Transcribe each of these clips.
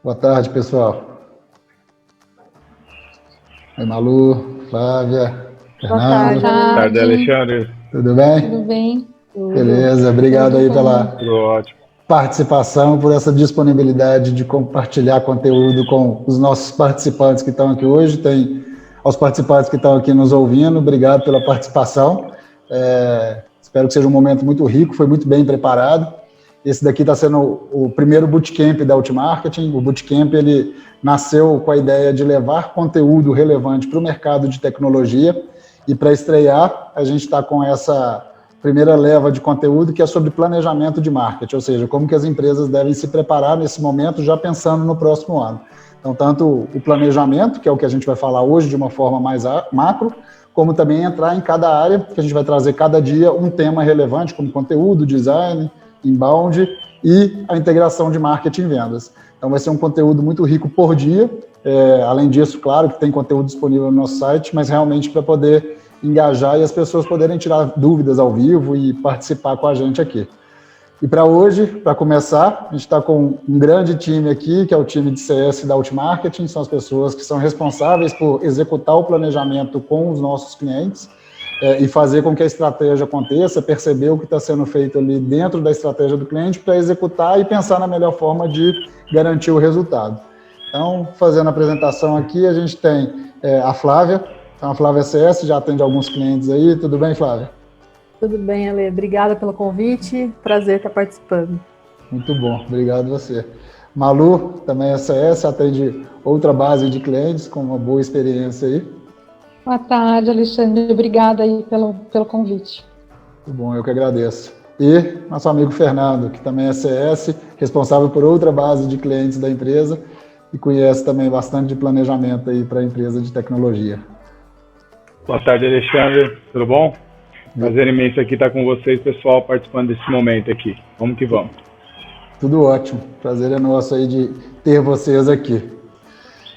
Boa tarde, pessoal. Oi, Malu, Flávia, Boa tarde, Fernando. Boa tarde, Alexandre. Tudo bem? Tudo bem? Beleza, obrigado aí pela Tudo ótimo. participação, por essa disponibilidade de compartilhar conteúdo com os nossos participantes que estão aqui hoje. Tem aos participantes que estão aqui nos ouvindo, obrigado pela participação. Espero que seja um momento muito rico, foi muito bem preparado. Esse daqui está sendo o primeiro bootcamp da Ultimarketing. O bootcamp ele nasceu com a ideia de levar conteúdo relevante para o mercado de tecnologia, e para estrear, a gente está com essa primeira leva de conteúdo que é sobre planejamento de marketing, ou seja, como que as empresas devem se preparar nesse momento, já pensando no próximo ano. Então, tanto o planejamento, que é o que a gente vai falar hoje de uma forma mais macro, como também entrar em cada área, que a gente vai trazer cada dia um tema relevante, como conteúdo, design, inbound e a integração de marketing e vendas. Então vai ser um conteúdo muito rico por dia. Além disso, claro que tem conteúdo disponível no nosso site, mas realmente para poder engajar e as pessoas poderem tirar dúvidas ao vivo e participar com a gente aqui. E para hoje, para começar, a gente está com um grande time aqui, que é o time de CS da Ultimarketing, são as pessoas que são responsáveis por executar o planejamento com os nossos clientes, e fazer com que a estratégia aconteça, perceber o que está sendo feito ali dentro da estratégia do cliente para executar e pensar na melhor forma de garantir o resultado. Então, fazendo a apresentação aqui, a gente tem a Flávia. Então, a Flávia CS já atende alguns clientes aí. Tudo bem, Flávia? Tudo bem, Ale. Obrigada pelo convite. Prazer estar participando. Muito bom. Obrigado você. Malu, também é CS, atende outra base de clientes com uma boa experiência aí. Boa tarde, Alexandre. Obrigada aí pelo convite. Muito bom, eu que agradeço. E nosso amigo Fernando, que também é CS, responsável por outra base de clientes da empresa e conhece também bastante de planejamento aí para a empresa de tecnologia. Boa tarde, Alexandre. Tudo bom? Prazer imenso aqui estar com vocês, pessoal, participando desse momento aqui. Vamos que vamos. Tudo ótimo. Prazer é nosso aí de ter vocês aqui.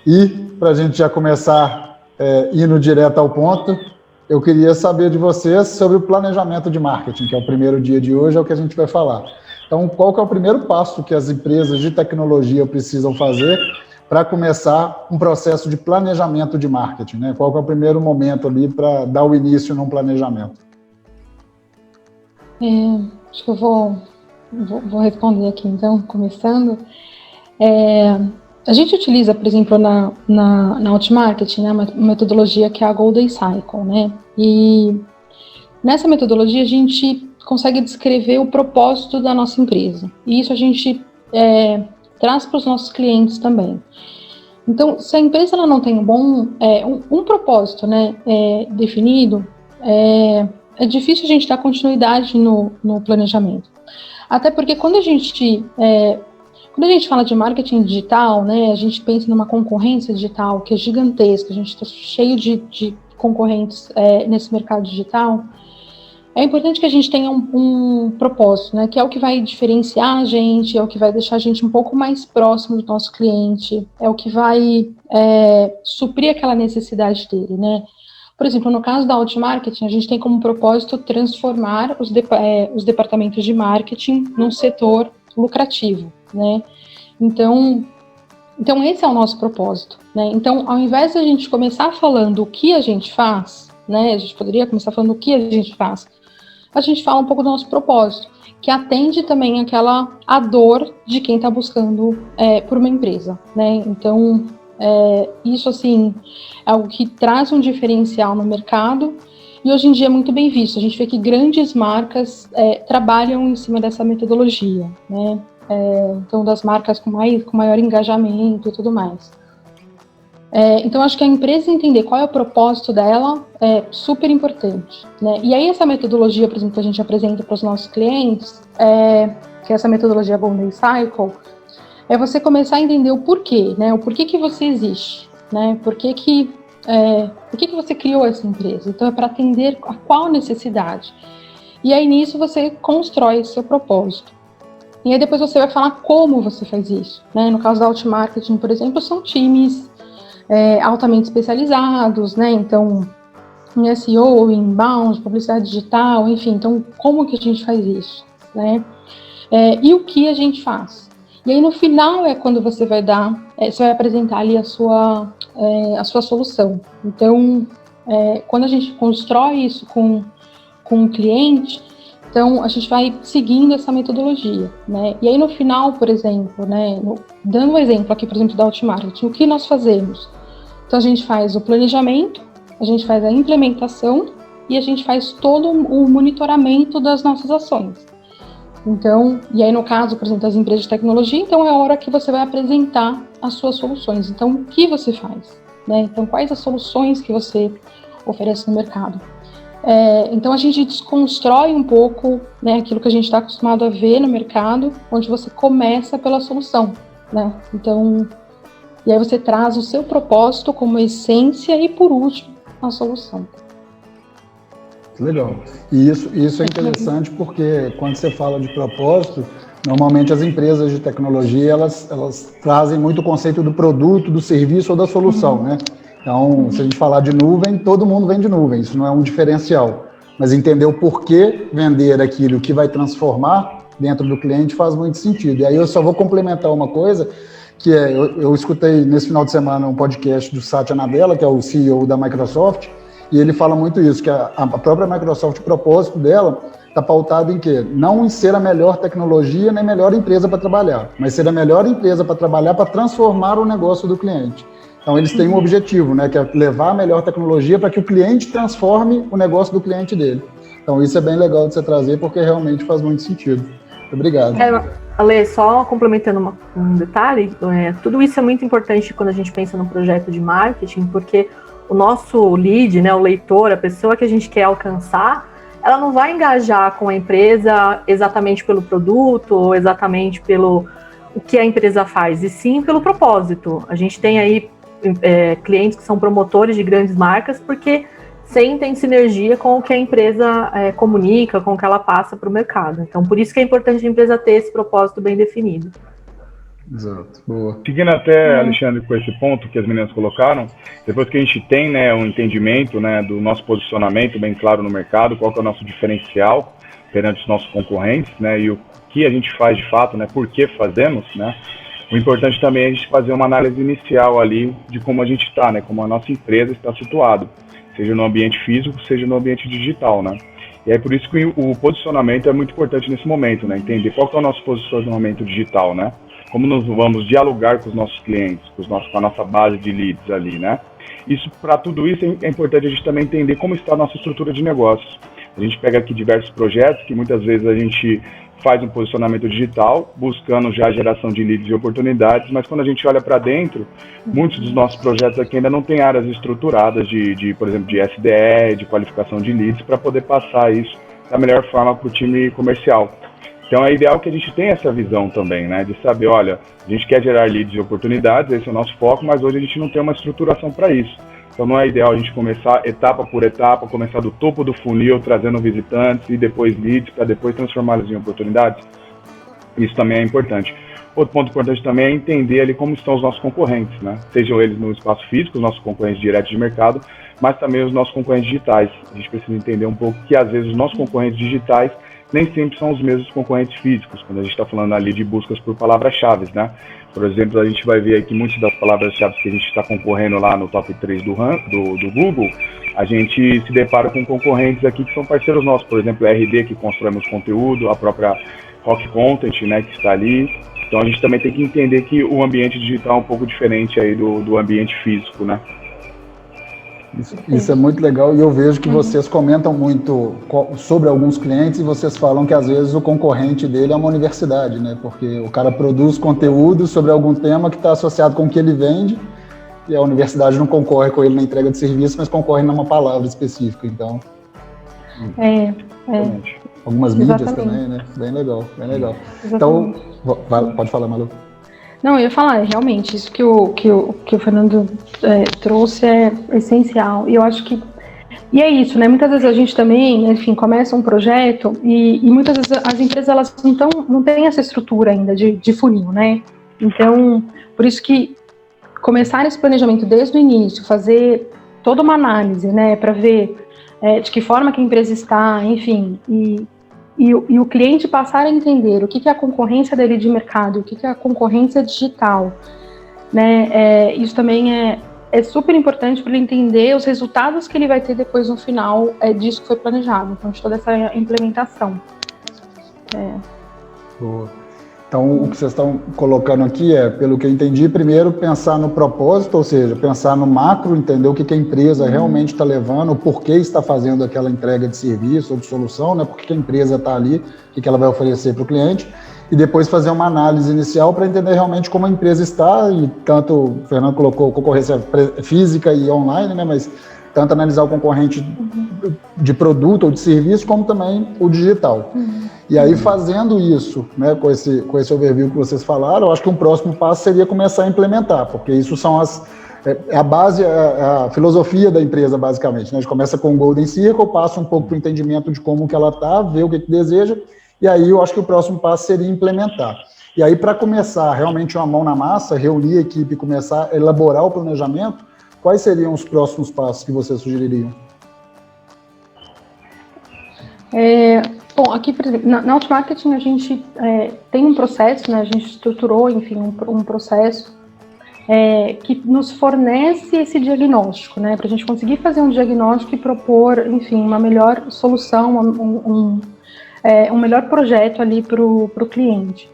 E para a gente já começar indo direto ao ponto, eu queria saber de vocês sobre o planejamento de marketing, que é o primeiro dia de hoje, é o que a gente vai falar. Então, qual que é o primeiro passo que as empresas de tecnologia precisam fazer para começar um processo de planejamento de marketing, né? Qual que é o primeiro momento ali para dar o início num planejamento? Acho que eu vou responder aqui, então, começando. A gente utiliza, por exemplo, na Ultimarketing, né, uma metodologia que é a Golden Cycle, né? E nessa metodologia a gente consegue descrever o propósito da nossa empresa. E isso a gente traz para os nossos clientes também. Então, se a empresa ela não tem um propósito, né, definido, é difícil a gente dar continuidade no planejamento. Até porque quando a gente fala de marketing digital, né, a gente pensa numa concorrência digital que é gigantesca, a gente está cheio de concorrentes nesse mercado digital. É importante que a gente tenha um propósito, né, que é o que vai diferenciar a gente, é o que vai deixar a gente um pouco mais próximo do nosso cliente, é o que vai suprir aquela necessidade dele, né. Por exemplo, no caso da Ultimarketing, a gente tem como propósito transformar os departamentos de marketing num setor lucrativo, né? Então esse é o nosso propósito, né? Então, ao invés de a gente começar falando o que a gente faz, né? A gente poderia começar falando o que a gente faz. A gente fala um pouco do nosso propósito, que atende também a dor de quem está buscando por uma empresa, né? Então, isso, assim, é algo que traz um diferencial no mercado e hoje em dia é muito bem visto. A gente vê que grandes marcas trabalham em cima dessa metodologia, né? Então, das marcas com maior engajamento e tudo mais. Então, acho que a empresa entender qual é o propósito dela é super importante, né? E aí, essa metodologia, por exemplo, que a gente apresenta para os nossos clientes, que é essa metodologia Golden Cycle, é você começar a entender o porquê, né? O porquê que você existe, né? Por que você criou essa empresa? Então, é para atender a qual necessidade. E aí, nisso, você constrói seu propósito. E aí, depois você vai falar como você faz isso, né? No caso da Ultimarketing, por exemplo, são times altamente especializados, né? Então, em SEO, em inbound, publicidade digital, enfim. Então, como que a gente faz isso, né? E o que a gente faz? E aí no final é quando você vai você vai apresentar ali a sua solução. Então, quando a gente constrói isso com o cliente, então a gente vai seguindo essa metodologia, né? E aí no final, por exemplo, né, dando um exemplo aqui, por exemplo, da Hotmart, o que nós fazemos? Então a gente faz o planejamento, a gente faz a implementação e a gente faz todo o monitoramento das nossas ações. Então, e aí no caso, por exemplo, das empresas de tecnologia, então é a hora que você vai apresentar as suas soluções. Então, o que você faz? Né? Então, quais as soluções que você oferece no mercado? Então, a gente desconstrói um pouco, né, aquilo que a gente está acostumado a ver no mercado, onde você começa pela solução, né? Então, e aí você traz o seu propósito como essência e, por último, a solução. Legal. E isso é interessante porque quando você fala de propósito, normalmente as empresas de tecnologia, elas trazem muito o conceito do produto, do serviço ou da solução, né? Então, se a gente falar de nuvem, todo mundo vende nuvem, isso não é um diferencial. Mas entender o porquê vender aquilo que vai transformar dentro do cliente faz muito sentido. E aí eu só vou complementar uma coisa, que eu escutei nesse final de semana um podcast do Satya Nadella, que é o CEO da Microsoft, e ele fala muito isso, que a própria Microsoft, o propósito dela está pautado em quê? Não em ser a melhor tecnologia nem a melhor empresa para trabalhar, mas ser a melhor empresa para trabalhar para transformar o negócio do cliente. Então, eles têm um objetivo, né, que é levar a melhor tecnologia para que o cliente transforme o negócio do cliente dele. Então, isso é bem legal de você trazer, porque realmente faz muito sentido. Muito obrigado. Ale, só complementando um detalhe, tudo isso é muito importante quando a gente pensa no projeto de marketing, porque o nosso lead, né, o leitor, a pessoa que a gente quer alcançar, ela não vai engajar com a empresa exatamente pelo produto ou exatamente pelo o que a empresa faz, e sim pelo propósito. A gente tem aí clientes que são promotores de grandes marcas porque sentem sinergia com o que a empresa comunica, com o que ela passa para o mercado. Então, por isso que é importante a empresa ter esse propósito bem definido. Exato, boa. Seguindo até, Alexandre, com esse ponto que as meninas colocaram, depois que a gente tem, né, um entendimento, né, do nosso posicionamento bem claro no mercado, qual que é o nosso diferencial perante os nossos concorrentes, né, e o que a gente faz de fato, né, por que fazemos, né, o importante também é a gente fazer uma análise inicial ali de como a gente está, né, como a nossa empresa está situada, seja no ambiente físico, seja no ambiente digital, né. E é por isso que o posicionamento é muito importante nesse momento, né, entender qual que é o nosso posicionamento digital, né, como nós vamos dialogar com os nossos clientes, com a nossa base de leads ali, né. Para tudo isso é importante a gente também entender como está a nossa estrutura de negócios. A gente pega aqui diversos projetos que muitas vezes a gente faz um posicionamento digital, buscando já a geração de leads e oportunidades, mas quando a gente olha para dentro, muitos dos nossos projetos aqui ainda não têm áreas estruturadas por exemplo, de SDE, de qualificação de leads, para poder passar isso da melhor forma para o time comercial. Então é ideal que a gente tenha essa visão também, né, de saber, olha, a gente quer gerar leads e oportunidades, esse é o nosso foco, mas hoje a gente não tem uma estruturação para isso. Então não é ideal a gente começar etapa por etapa, começar do topo do funil, trazendo visitantes e depois leads, para depois transformá-los em oportunidades. Isso também é importante. Outro ponto importante também é entender ali como estão os nossos concorrentes, né? Sejam eles no espaço físico, os nossos concorrentes diretos de mercado, mas também os nossos concorrentes digitais. A gente precisa entender um pouco que às vezes os nossos concorrentes digitais nem sempre são os mesmos concorrentes físicos, quando a gente está falando ali de buscas por palavras-chave, né? Por exemplo, a gente vai ver aqui muitas das palavras-chave que a gente está concorrendo lá no top 3 do Google, a gente se depara com concorrentes aqui que são parceiros nossos, por exemplo, a RD, que constrói conteúdo, a própria Rock Content, né, que está ali. Então a gente também tem que entender que o ambiente digital é um pouco diferente aí do ambiente físico, né? Isso é muito legal e eu vejo que vocês comentam muito sobre alguns clientes e vocês falam que às vezes o concorrente dele é uma universidade, né? Porque o cara produz conteúdo sobre algum tema que está associado com o que ele vende e a universidade não concorre com ele na entrega de serviço, mas concorre numa palavra específica. Então, algumas mídias também, né? Bem legal, bem legal. Exatamente. Então, pode falar, Malu. Não, eu ia falar, realmente, isso que o Fernando trouxe é essencial. E eu acho que... E é isso, né? Muitas vezes a gente também, enfim, começa um projeto e muitas vezes as empresas elas não têm essa estrutura ainda de funil, né? Então, por isso que começar esse planejamento desde o início, fazer toda uma análise, né? Para ver de que forma que a empresa está, enfim, e o cliente passar a entender o que é a concorrência dele de mercado, o que é a concorrência digital, né? Isso também é super importante para ele entender os resultados que ele vai ter depois no final disso que foi planejado, então de toda essa implementação. Boa. Então, o que vocês estão colocando aqui pelo que eu entendi, primeiro pensar no propósito, ou seja, pensar no macro, entender o que a empresa realmente está levando, o porquê está fazendo aquela entrega de serviço ou de solução, né? Por que a empresa está ali, o que ela vai oferecer para o cliente, e depois fazer uma análise inicial para entender realmente como a empresa está, e tanto o Fernando colocou concorrência física e online, né? Mas tanto analisar o concorrente de produto ou de serviço, como também o digital. E aí, fazendo isso, né, com esse overview que vocês falaram, eu acho que um próximo passo seria começar a implementar, porque isso são a base, a filosofia da empresa, basicamente. Né? A gente começa com o Golden Circle, passa um pouco para o entendimento de como que ela está, vê o que deseja, e aí eu acho que o próximo passo seria implementar. E aí, para começar realmente uma mão na massa, reunir a equipe e começar a elaborar o planejamento, quais seriam os próximos passos que vocês sugeririam? Bom, aqui, por exemplo, na Outmarketing a gente tem um processo, né? A gente estruturou, enfim, um processo que nos fornece esse diagnóstico, né? Para a gente conseguir fazer um diagnóstico e propor, enfim, uma melhor solução, um melhor projeto ali para o cliente.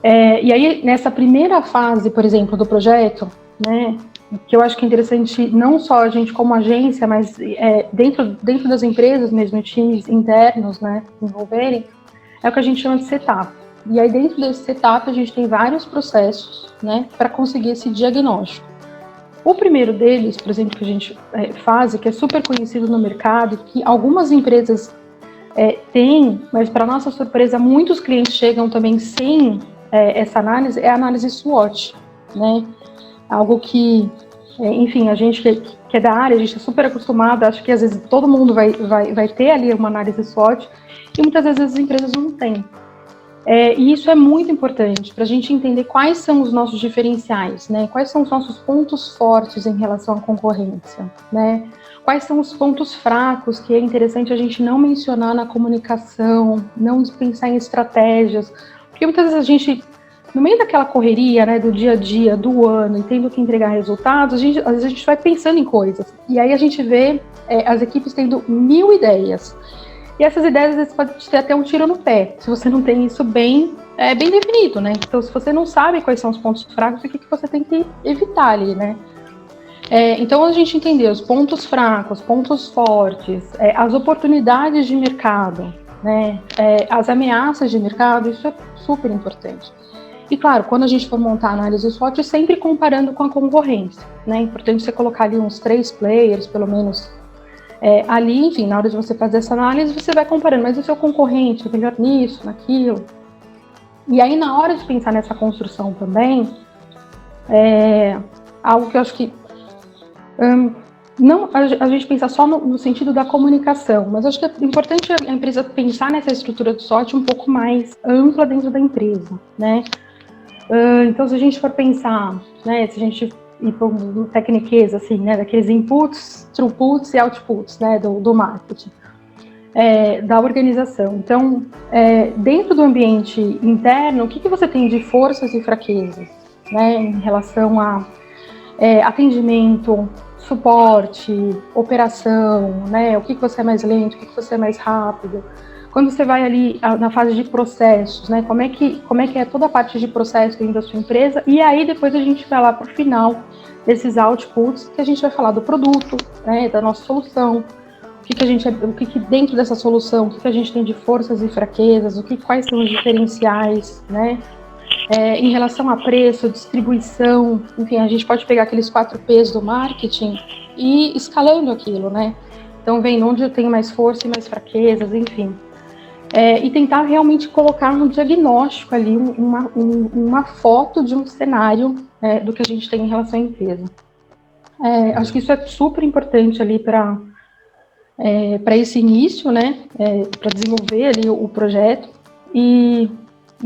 E aí, nessa primeira fase, por exemplo, do projeto, né? Que eu acho que é interessante não só a gente como agência, mas dentro das empresas mesmo, times internos, né, envolverem, é o que a gente chama de setup. E aí dentro desse setup a gente tem vários processos, né, para conseguir esse diagnóstico. O primeiro deles, por exemplo, que a gente faz, que é super conhecido no mercado, que algumas empresas têm, mas para nossa surpresa muitos clientes chegam também sem essa análise, é a análise SWOT, né? Algo que, enfim, a gente que é da área, a gente é super acostumado, acho que às vezes todo mundo vai ter ali uma análise SWOT, e muitas vezes as empresas não têm. E isso é muito importante para a gente entender quais são os nossos diferenciais, né? Quais são os nossos pontos fortes em relação à concorrência, né? Quais são os pontos fracos que é interessante a gente não mencionar na comunicação, não pensar em estratégias, porque muitas vezes a gente, no meio daquela correria, né, do dia a dia, do ano, e tendo que entregar resultados, às vezes a gente vai pensando em coisas. E aí a gente vê as equipes tendo 1000 ideias. E essas ideias, às vezes, podem ter até um tiro no pé, se você não tem isso bem definido, né? Então, se você não sabe quais são os pontos fracos, o que você tem que evitar ali, né? Então, a gente entender os pontos fracos, pontos fortes, as oportunidades de mercado, né? As ameaças de mercado, isso é super importante. E claro, quando a gente for montar a análise SWOT, sempre comparando com a concorrência, né? É importante você colocar ali uns 3 players, pelo menos, ali, enfim, na hora de você fazer essa análise, você vai comparando, mas o seu concorrente é melhor nisso, naquilo. E aí, na hora de pensar nessa construção também, algo que eu acho que não a gente pensar só no sentido da comunicação, mas acho que é importante a empresa pensar nessa estrutura de SWOT um pouco mais ampla dentro da empresa, né? Então, se a gente for pensar, né, se a gente ir para um tecniquez, assim, né, daqueles inputs, throughputs e outputs, né, do marketing, da organização. Então, dentro do ambiente interno, o que você tem de forças e fraquezas, né, em relação a atendimento, suporte, operação, né, o que você é mais lento, o que você é mais rápido. Quando você vai ali na fase de processos, né, como é que é toda a parte de processo dentro da sua empresa, e aí depois a gente vai lá para o final desses outputs, que a gente vai falar do produto, né, da nossa solução, o que dentro dessa solução, o que a gente tem de forças e fraquezas, quais são os diferenciais, né, em relação a preço, distribuição, enfim, a gente pode pegar aqueles 4 P's do marketing e escalando aquilo, né, então vendo onde eu tenho mais força e mais fraquezas, enfim. E tentar realmente colocar no diagnóstico ali uma foto de um cenário do que a gente tem em relação à empresa. Acho que isso é super importante ali para esse início, né, para desenvolver ali o projeto, e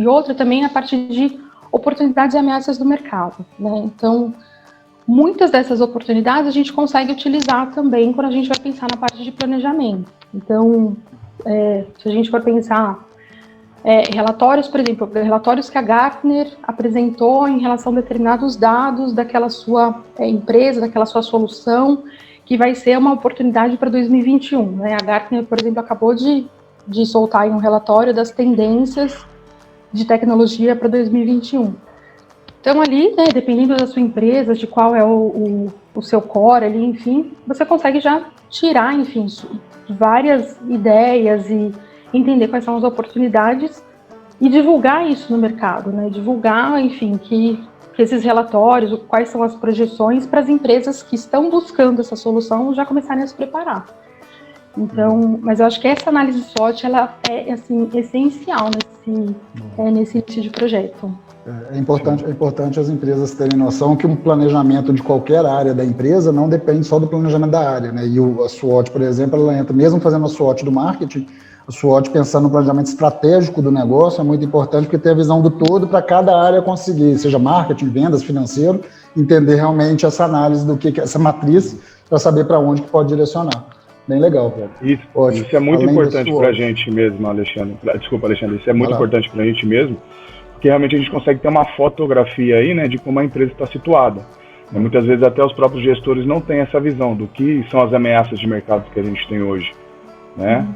outra também a parte de oportunidades e ameaças do mercado, né? Então, muitas dessas oportunidades a gente consegue utilizar também quando a gente vai pensar na parte de planejamento. Então, Se a gente for pensar relatórios, por exemplo, relatórios que a Gartner apresentou em relação a determinados dados daquela sua empresa, daquela sua solução, que vai ser uma oportunidade para 2021. Né? A Gartner, por exemplo, acabou de soltar aí um relatório das tendências de tecnologia para 2021. Então, ali, né, dependendo da sua empresa, de qual é o seu core ali, enfim, você consegue já tirar, enfim, várias ideias e entender quais são as oportunidades e divulgar isso no mercado, né? Divulgar, enfim, que esses relatórios, quais são as projeções para as empresas que estão buscando essa solução já começarem a se preparar. Então, mas eu acho que essa análise SWOT, ela é, assim, essencial nesse início de projeto. É importante as empresas terem noção que um planejamento de qualquer área da empresa não depende só do planejamento da área, né? E a SWOT, por exemplo, ela entra, mesmo fazendo a SWOT do marketing, a SWOT pensando no planejamento estratégico do negócio é muito importante porque tem a visão do todo para cada área conseguir, seja marketing, vendas, financeiro, entender realmente essa análise do que essa matriz para saber para onde que pode direcionar. Bem legal. Isso é muito importante para a gente mesmo, Alexandre. Desculpa, Alexandre, isso é muito importante para a gente mesmo, porque realmente a gente consegue ter uma fotografia aí, né, de como a empresa está situada. Muitas vezes até os próprios gestores não têm essa visão do que são as ameaças de mercado que a gente tem hoje, né?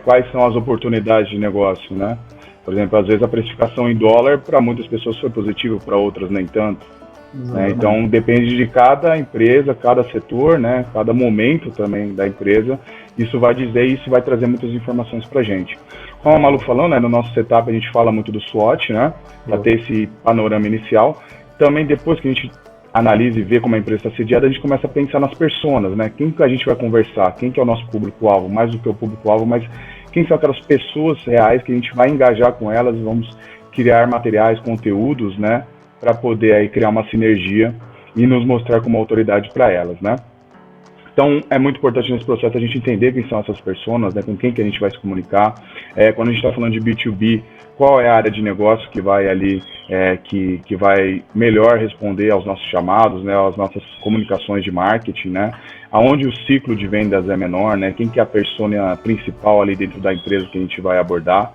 Quais são as oportunidades de negócio, né? Por exemplo, às vezes a precificação em dólar para muitas pessoas foi positiva, para outras nem tanto. Né? Então depende de cada empresa, cada setor, né? Cada momento também da empresa. Isso vai dizer, isso vai trazer muitas informações para a gente. Como a Malu falou, né, no nosso setup a gente fala muito do SWOT, né, para ter esse panorama inicial. Também depois que a gente analisa e vê como a empresa está sediada, a gente começa a pensar nas personas, né, quem que a gente vai conversar, quem que é o nosso público-alvo, mais do que o público-alvo, mas quem são aquelas pessoas reais que a gente vai engajar com elas e vamos criar materiais, conteúdos, né, para poder aí criar uma sinergia e nos mostrar como autoridade para elas, né. Então, é muito importante nesse processo a gente entender quem são essas pessoas, né, com quem que a gente vai se comunicar. Quando a gente está falando de B2B, qual é a área de negócio que vai ali, que vai melhor responder aos nossos chamados, né, às nossas comunicações de marketing, né, aonde o ciclo de vendas é menor, né, quem que é a persona principal ali dentro da empresa que a gente vai abordar,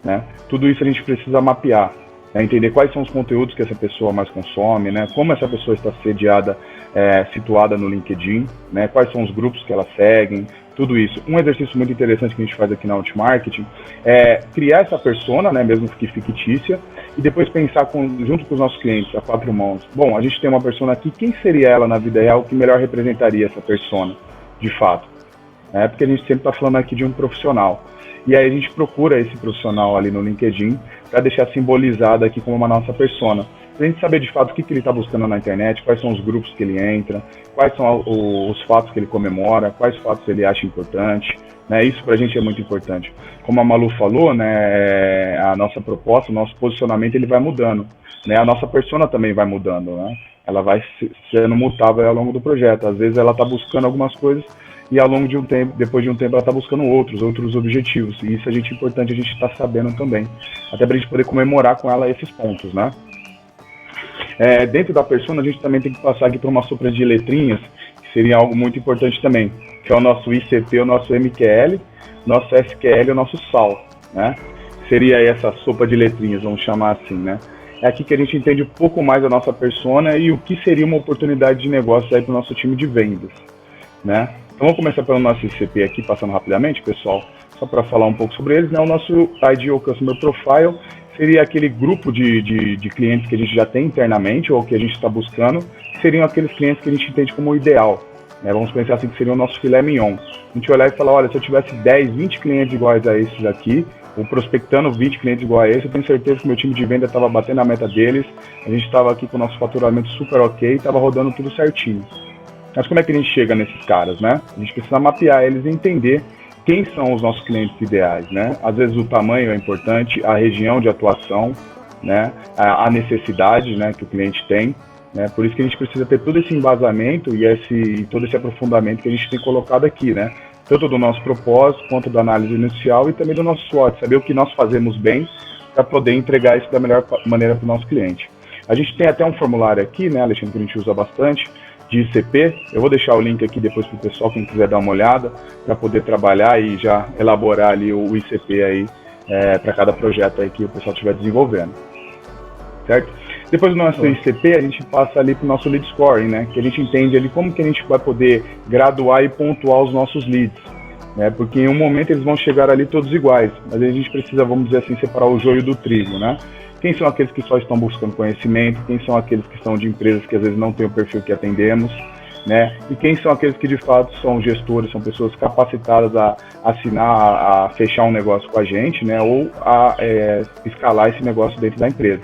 né. Tudo isso a gente precisa mapear. Entender quais são os conteúdos que essa pessoa mais consome, né? Como essa pessoa está sediada, situada no LinkedIn, né? Quais são os grupos que ela segue, tudo isso. Um exercício muito interessante que a gente faz aqui na Outmarketing é criar essa persona, né? Mesmo que fictícia, e depois pensar junto com os nossos clientes, a quatro mãos. Bom, a gente tem uma persona aqui, quem seria ela na vida real que melhor representaria essa persona, de fato? Porque a gente sempre está falando aqui de um profissional. E aí a gente procura esse profissional ali no LinkedIn para deixar simbolizado aqui como uma nossa persona. Para a gente saber de fato o que ele está buscando na internet, quais são os grupos que ele entra, quais são os fatos que ele comemora, quais fatos ele acha importante. Né? Isso para a gente é muito importante. Como a Malu falou, né, a nossa proposta, o nosso posicionamento ele vai mudando. Né? A nossa persona também vai mudando. Né? Ela vai sendo mutável ao longo do projeto. Às vezes ela está buscando algumas coisas e ao longo de um tempo, depois de um tempo, ela está buscando outros objetivos. E isso é importante a gente estar sabendo também. Até para a gente poder comemorar com ela esses pontos, né? Dentro da persona, a gente também tem que passar aqui por uma sopa de letrinhas, que seria algo muito importante também, que é o nosso ICP, o nosso MQL, nosso SQL e o nosso SAL, né? Seria aí essa sopa de letrinhas, vamos chamar assim, né? É aqui que a gente entende um pouco mais a nossa persona e o que seria uma oportunidade de negócio aí para o nosso time de vendas, né? Então vamos começar pelo nosso ICP aqui, passando rapidamente, pessoal, só para falar um pouco sobre eles, né? O nosso Ideal Customer Profile seria aquele grupo de clientes que a gente já tem internamente ou que a gente está buscando, seriam aqueles clientes que a gente entende como ideal, né? Vamos pensar assim que seria o nosso filé mignon. A gente olhar e falar, olha, se eu tivesse 10, 20 clientes iguais a esses aqui, ou prospectando 20 clientes iguais a esse, eu tenho certeza que meu time de venda estava batendo a meta deles, a gente estava aqui com o nosso faturamento super ok, estava rodando tudo certinho. Mas como é que a gente chega nesses caras, né? A gente precisa mapear eles e entender quem são os nossos clientes ideais, né? Às vezes o tamanho é importante, a região de atuação, né? A necessidade, né, que o cliente tem, né? Por isso que a gente precisa ter todo esse embasamento e todo esse aprofundamento que a gente tem colocado aqui, né? Tanto do nosso propósito, quanto da análise inicial e também do nosso SWOT, saber o que nós fazemos bem para poder entregar isso da melhor maneira para o nosso cliente. A gente tem até um formulário aqui, né, Alexandre, que a gente usa bastante, de ICP. Eu vou deixar o link aqui depois para o pessoal, quem quiser dar uma olhada, para poder trabalhar e já elaborar ali o ICP aí para cada projeto aí que o pessoal estiver desenvolvendo, certo? Depois do nosso ICP, a gente passa ali para o nosso lead scoring, né? Que a gente entende ali como que a gente vai poder graduar e pontuar os nossos leads, né? Porque em um momento eles vão chegar ali todos iguais, mas a gente precisa, vamos dizer assim, separar o joio do trigo, né? Quem são aqueles que só estão buscando conhecimento, quem são aqueles que são de empresas que às vezes não têm o perfil que atendemos, né? E quem são aqueles que de fato são gestores, são pessoas capacitadas a assinar, a fechar um negócio com a gente, né? Ou a escalar esse negócio dentro da empresa,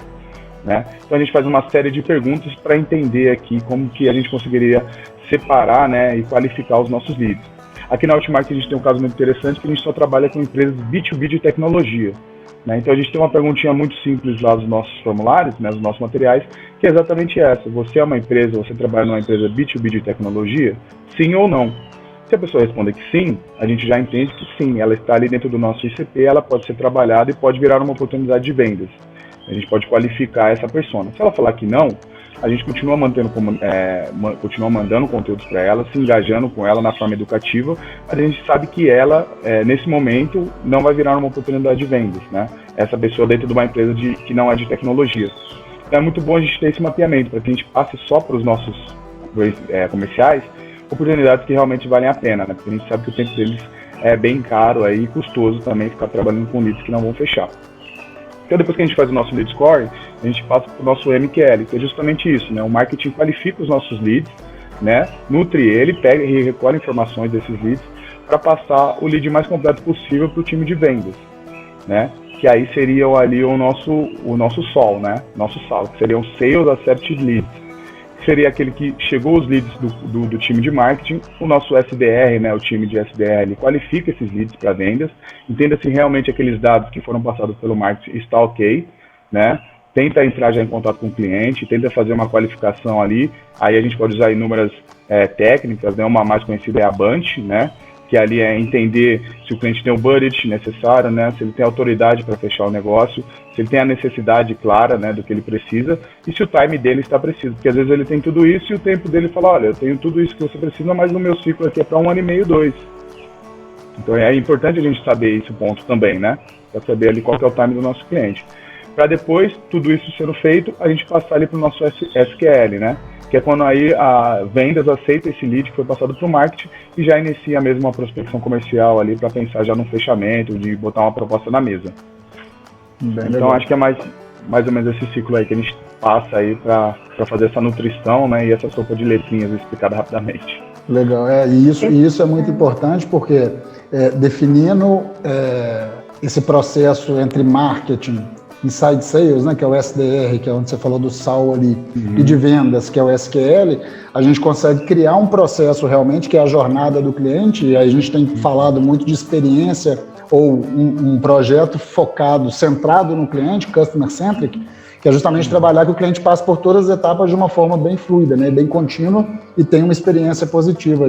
né? Então a gente faz uma série de perguntas para entender aqui como que a gente conseguiria separar, né, e qualificar os nossos leads. Aqui na Hotmart a gente tem um caso muito interessante que a gente só trabalha com empresas B2B de tecnologia, né? Então a gente tem uma perguntinha muito simples lá dos nossos formulários, né, dos nossos materiais, que é exatamente essa: você é uma empresa, você trabalha numa empresa B2B de tecnologia? Sim ou não? Se a pessoa responder que sim, a gente já entende que sim, ela está ali dentro do nosso ICP, ela pode ser trabalhada e pode virar uma oportunidade de vendas. A gente pode qualificar essa persona. Se ela falar que não, a gente continua continua mandando conteúdos para ela, se engajando com ela na forma educativa, mas a gente sabe que ela, nesse momento, não vai virar uma oportunidade de vendas, né? Essa pessoa dentro de uma empresa que não é de tecnologia. Então é muito bom a gente ter esse mapeamento, para que a gente passe só para os nossos comerciais oportunidades que realmente valem a pena, né? Porque a gente sabe que o tempo deles é bem caro aí, e custoso também ficar trabalhando com leads que não vão fechar. Então, depois que a gente faz o nosso lead score, a gente passa para o nosso MQL, que é justamente isso, né? O marketing qualifica os nossos leads, né? Nutre ele, pega e recolhe informações desses leads para passar o lead mais completo possível para o time de vendas, né? Que aí seria ali o nosso SOL, né? Nosso SAL, que seria o Sales Accepted Leads. Seria aquele que chegou os leads do time de marketing, o nosso SDR, né, o time de SDR, ele qualifica esses leads para vendas, entenda se realmente aqueles dados que foram passados pelo marketing está ok, né, tenta entrar já em contato com o cliente, tenta fazer uma qualificação ali, aí a gente pode usar inúmeras técnicas, né, uma mais conhecida é a Bunch, né, que ali é entender se o cliente tem o budget necessário, né, se ele tem autoridade para fechar o negócio, se ele tem a necessidade clara, né, do que ele precisa e se o time dele está preciso, porque às vezes ele tem tudo isso e o tempo dele fala, olha, eu tenho tudo isso que você precisa, mas no meu ciclo aqui é para 1 ano e meio, 2. Então é importante a gente saber esse ponto também, né, para saber ali qual que é o time do nosso cliente. Para depois, tudo isso sendo feito, a gente passar ali para o nosso SQL, né, que é quando aí a vendas aceita esse lead que foi passado para o marketing e já inicia mesmo uma prospecção comercial ali para pensar já no fechamento, de botar uma proposta na mesa. Bem então legal. Acho que é mais ou menos esse ciclo aí que a gente passa aí para fazer essa nutrição, né, e essa sopa de letrinhas explicada rapidamente. Legal, e isso é muito importante porque definindo esse processo entre marketing, inside sales, né, que é o SDR, que é onde você falou do SAL ali, e de vendas, que é o SQL, a gente consegue criar um processo realmente que é a jornada do cliente, e aí a gente tem falado muito de experiência ou um projeto focado, centrado no cliente, customer centric, que é justamente trabalhar que o cliente passe por todas as etapas de uma forma bem fluida, né, bem contínua e tenha uma experiência positiva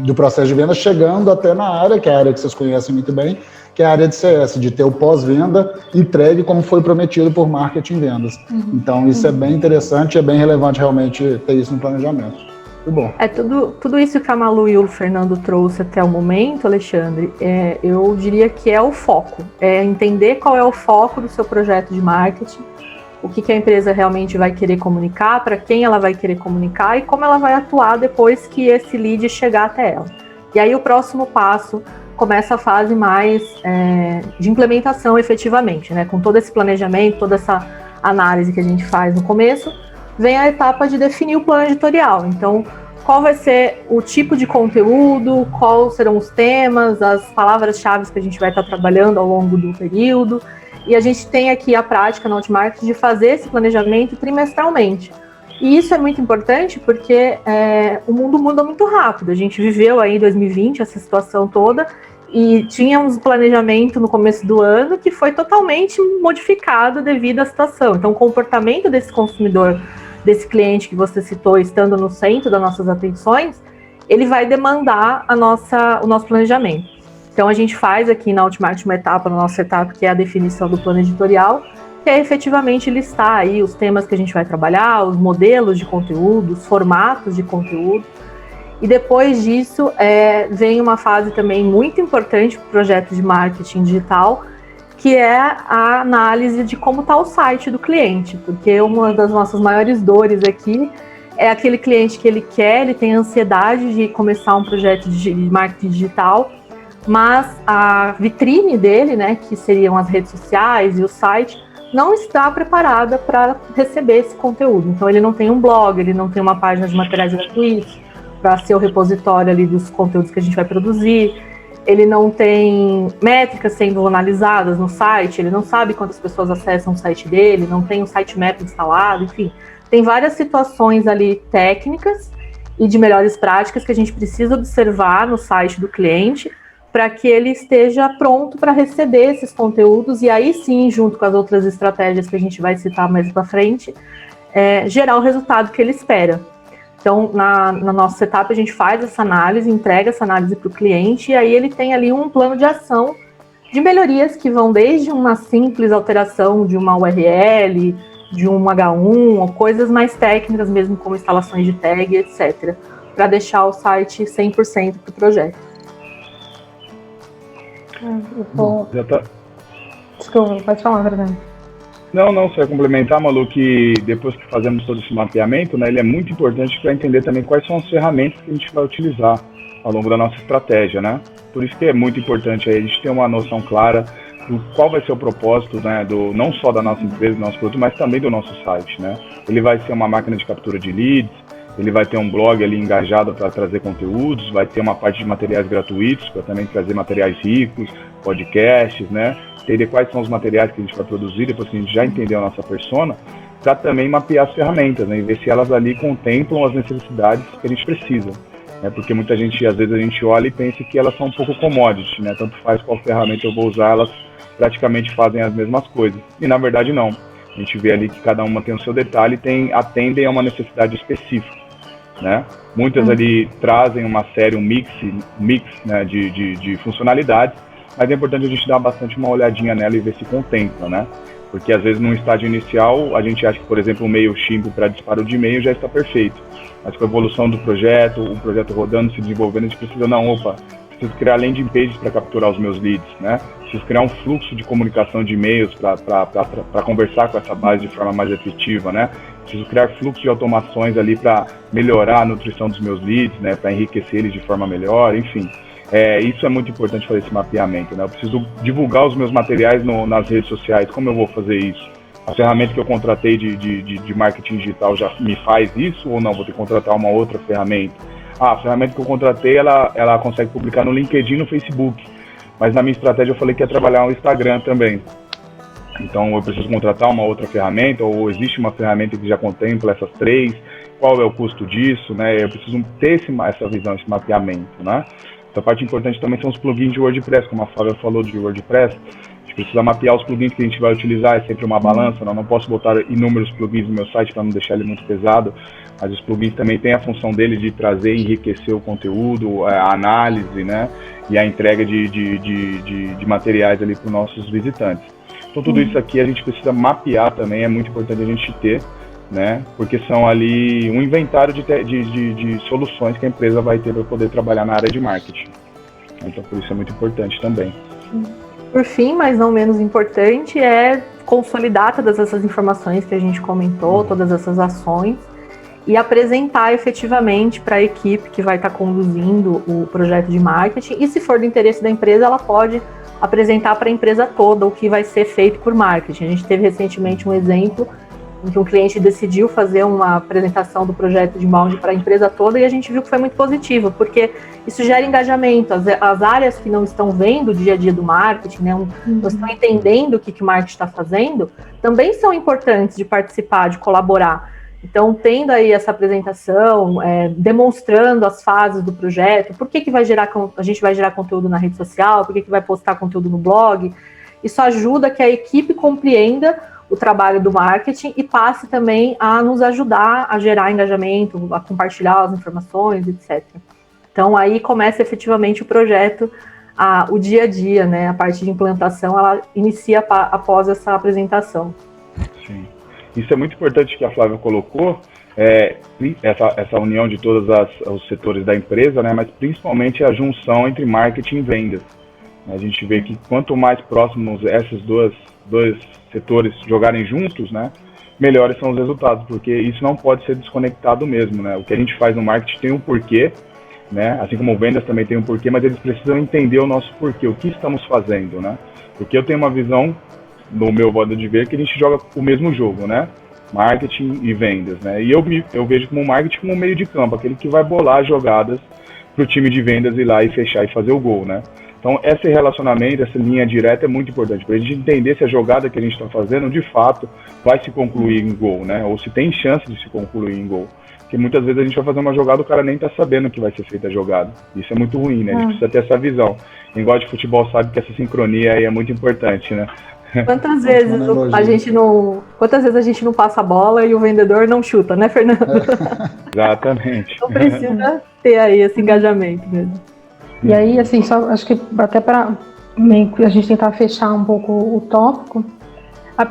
do processo de venda, chegando até na área, que é a área que vocês conhecem muito bem, que é a área de CS, de ter o pós-venda entregue como foi prometido por marketing e vendas. Então isso é bem interessante, é bem relevante realmente ter isso no planejamento. Muito bom. Tudo isso que a Malu e o Fernando trouxe até o momento, Alexandre, eu diria que é o foco. É entender qual é o foco do seu projeto de marketing, o que a empresa realmente vai querer comunicar, para quem ela vai querer comunicar e como ela vai atuar depois que esse lead chegar até ela. E aí o próximo passo começa a fase mais de implementação efetivamente, né? Com todo esse planejamento, toda essa análise que a gente faz no começo, vem a etapa de definir o plano editorial. Então, qual vai ser o tipo de conteúdo, quais serão os temas, as palavras-chave que a gente vai estar trabalhando ao longo do período. E a gente tem aqui a prática na Hotmart de fazer esse planejamento trimestralmente. E isso é muito importante porque o mundo muda muito rápido. A gente viveu aí em 2020 essa situação toda e tínhamos um planejamento no começo do ano que foi totalmente modificado devido à situação. Então, o comportamento desse consumidor, desse cliente que você citou, estando no centro das nossas atenções, ele vai demandar o nosso planejamento. Então, a gente faz aqui na Hotmart uma etapa, na nossa etapa, que é a definição do plano editorial, que é efetivamente listar aí os temas que a gente vai trabalhar, os modelos de conteúdo, os formatos de conteúdo. E depois disso, vem uma fase também muito importante para o projeto de marketing digital, que é a análise de como está o site do cliente, porque uma das nossas maiores dores aqui é aquele cliente que ele tem ansiedade de começar um projeto de marketing digital, mas a vitrine dele, né, que seriam as redes sociais e o site, não está preparada para receber esse conteúdo. Então ele não tem um blog, ele não tem uma página de materiais gratuitos para ser o repositório ali dos conteúdos que a gente vai produzir, ele não tem métricas sendo analisadas no site, ele não sabe quantas pessoas acessam o site dele, não tem um sitemap instalado, enfim. Tem várias situações ali técnicas e de melhores práticas que a gente precisa observar no site do cliente para que ele esteja pronto para receber esses conteúdos e aí sim, junto com as outras estratégias que a gente vai citar mais para frente, gerar o resultado que ele espera. Então, na nossa setup, a gente faz essa análise, entrega essa análise para o cliente e aí ele tem ali um plano de ação de melhorias que vão desde uma simples alteração de uma URL, de um H1, ou coisas mais técnicas mesmo, como instalações de tag, etc., para deixar o site 100% para o projeto. Desculpa, pode falar, Fernando. Não, você vai complementar, Malu, que depois que fazemos todo esse mapeamento, né, ele é muito importante para entender também quais são as ferramentas que a gente vai utilizar ao longo da nossa estratégia, né? Por isso que é muito importante aí a gente ter uma noção clara do qual vai ser o propósito, né, não só da nossa empresa, do nosso produto, mas também do nosso site, né? Ele vai ser uma máquina de captura de leads, ele vai ter um blog ali engajado para trazer conteúdos, vai ter uma parte de materiais gratuitos para também trazer materiais ricos, podcasts, né? Entender quais são os materiais que a gente vai produzir, depois que a gente já entendeu a nossa persona, para também mapear as ferramentas, né? E ver se elas ali contemplam as necessidades que a gente precisa. Né? Porque muita gente, às vezes a gente olha e pensa que elas são um pouco commodity, né? Tanto faz qual ferramenta eu vou usar, elas praticamente fazem as mesmas coisas. E na verdade não. A gente vê ali que cada uma tem o seu detalhe e atendem a uma necessidade específica. Né? Muitas ali trazem uma série, um mix, né, de funcionalidades, mas é importante a gente dar bastante uma olhadinha nela e ver se contempla, né? Porque às vezes num estágio inicial a gente acha que, por exemplo, o MailChimp para disparo de e-mail já está perfeito, mas com a evolução do projeto, o projeto rodando, se desenvolvendo, a gente precisa, preciso criar landing pages para capturar os meus leads, né? Preciso criar um fluxo de comunicação de e-mails para conversar com essa base de forma mais efetiva, né? Preciso criar fluxo de automações ali para melhorar a nutrição dos meus leads, né? Para enriquecer eles de forma melhor, enfim. Isso é muito importante fazer esse mapeamento, né? Eu preciso divulgar os meus materiais nas redes sociais. Como eu vou fazer isso? A ferramenta que eu contratei de marketing digital já me faz isso ou não? Vou ter que contratar uma outra ferramenta? A ferramenta que eu contratei, ela consegue publicar no LinkedIn e no Facebook. Mas na minha estratégia eu falei que ia trabalhar no Instagram também. Então eu preciso contratar uma outra ferramenta, ou existe uma ferramenta que já contempla essas três? Qual é o custo disso, né? Eu preciso ter essa visão, esse mapeamento, né? Outra parte importante também são os plugins de WordPress, como a Flávia falou de WordPress. A gente precisa mapear os plugins que a gente vai utilizar, é sempre uma balança, não posso botar inúmeros plugins no meu site para não deixar ele muito pesado, mas os plugins também têm a função dele de trazer e enriquecer o conteúdo, a análise, né, e a entrega de materiais ali para os nossos visitantes. Então tudo isso aqui a gente precisa mapear também, é muito importante a gente ter, né, porque são ali um inventário de soluções que a empresa vai ter para poder trabalhar na área de marketing. Então por isso é muito importante também. Por fim, mas não menos importante, é consolidar todas essas informações que a gente comentou, todas essas ações, e apresentar efetivamente para a equipe que vai estar conduzindo o projeto de marketing. E se for do interesse da empresa, ela pode apresentar para a empresa toda o que vai ser feito por marketing. A gente teve recentemente um exemplo em que um cliente decidiu fazer uma apresentação do projeto de inbound para a empresa toda e a gente viu que foi muito positivo, porque isso gera engajamento. As áreas que não estão vendo o dia a dia do marketing, né, não estão entendendo o que o marketing está fazendo, também são importantes de participar, de colaborar. Então, tendo aí essa apresentação, demonstrando as fases do projeto, por que a gente vai gerar conteúdo na rede social, por que vai postar conteúdo no blog, isso ajuda que a equipe compreenda o trabalho do marketing e passe também a nos ajudar a gerar engajamento, a compartilhar as informações, etc. Então, aí começa efetivamente o projeto, o dia a dia, né? A parte de implantação, ela inicia após essa apresentação. Sim. Isso é muito importante que a Flávia colocou, essa união de todos os setores da empresa, né, mas principalmente a junção entre marketing e vendas. A gente vê que quanto mais próximos esses dois setores jogarem juntos, né, melhores são os resultados, porque isso não pode ser desconectado mesmo, né? O que a gente faz no marketing tem um porquê, né? Assim como vendas também tem um porquê, mas eles precisam entender o nosso porquê, o que estamos fazendo, né? Porque eu tenho uma visão, no meu modo de ver, que a gente joga o mesmo jogo, né? Marketing e vendas, né? E eu vejo como marketing como um meio de campo, aquele que vai bolar jogadas para o time de vendas ir lá e fechar e fazer o gol, né? Então, esse relacionamento, essa linha direta é muito importante, para a gente entender se a jogada que a gente está fazendo, de fato, vai se concluir em gol, né? Ou se tem chance de se concluir em gol. Porque muitas vezes a gente vai fazer uma jogada e o cara nem está sabendo que vai ser feita a jogada. Isso é muito ruim, né? A gente precisa ter essa visão. Quem gosta de futebol sabe que essa sincronia aí é muito importante, né? Quantas vezes a gente não passa a bola e o vendedor não chuta, né, Fernando? Exatamente. Então precisa ter aí esse engajamento mesmo. E aí, assim, só acho que até para a gente tentar fechar um pouco o tópico,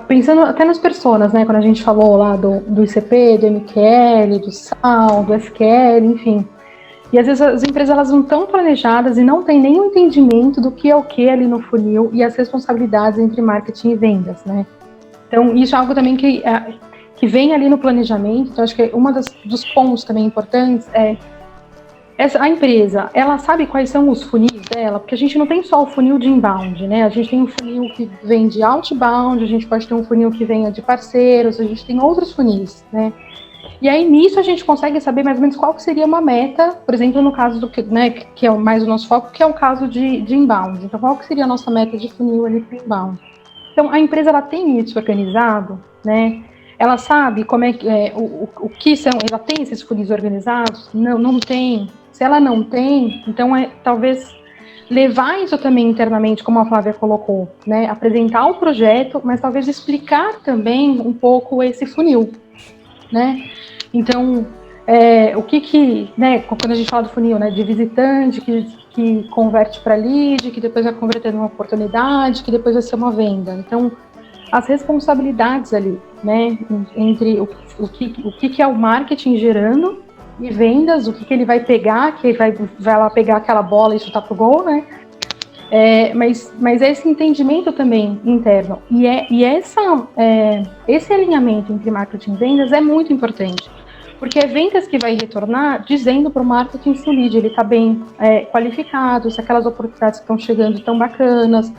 pensando até nas personas, né? Quando a gente falou lá do ICP, do MQL, do SAL, do SQL, enfim. E às vezes as empresas elas não estão planejadas e não têm nenhum entendimento do que é o que ali no funil e as responsabilidades entre marketing e vendas, né? Então, isso é algo também que vem ali no planejamento. Então, acho que dos pontos também importantes a empresa, ela sabe quais são os funis dela, porque a gente não tem só o funil de inbound, né? A gente tem um funil que vem de outbound, a gente pode ter um funil que venha de parceiros, a gente tem outros funis, né? E aí, nisso, a gente consegue saber mais ou menos qual que seria uma meta, por exemplo, no caso do que é mais o nosso foco, que é o caso de inbound. Então, qual que seria a nossa meta de funil ali para inbound? Então, a empresa, ela tem isso organizado, né? Ela sabe como é que o que são, ela tem esses funis organizados? Não tem. Se ela não tem, então talvez levar isso também internamente, como a Flávia colocou, né? Apresentar o projeto, mas talvez explicar também um pouco esse funil, né? Então, o que né? Quando a gente fala do funil, né? De visitante que converte para lead, que depois vai converter numa oportunidade, que depois vai ser uma venda. Então, as responsabilidades ali, né? Entre o que é o marketing gerando e vendas, o que ele vai pegar, que vai lá pegar aquela bola e chutar pro gol, né? Mas esse entendimento também interno e esse alinhamento entre marketing e vendas é muito importante, porque é vendas que vai retornar dizendo para o marketing se o lead ele está bem qualificado, se aquelas oportunidades que estão chegando estão bacanas,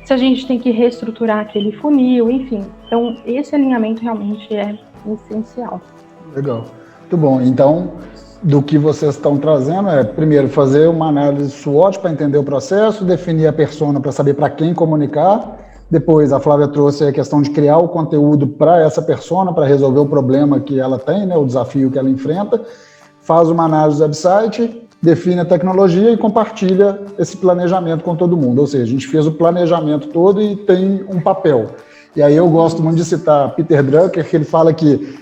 se a gente tem que reestruturar aquele funil, enfim. Então, esse alinhamento realmente é essencial. Legal. Muito bom. Então, do que vocês estão trazendo primeiro, fazer uma análise SWOT para entender o processo, definir a persona para saber para quem comunicar. Depois, a Flávia trouxe a questão de criar o conteúdo para essa persona, para resolver o problema que ela tem, né, o desafio que ela enfrenta. Faz uma análise do website, define a tecnologia e compartilha esse planejamento com todo mundo. Ou seja, a gente fez o planejamento todo e tem um papel. E aí eu gosto muito de citar Peter Drucker, que ele fala que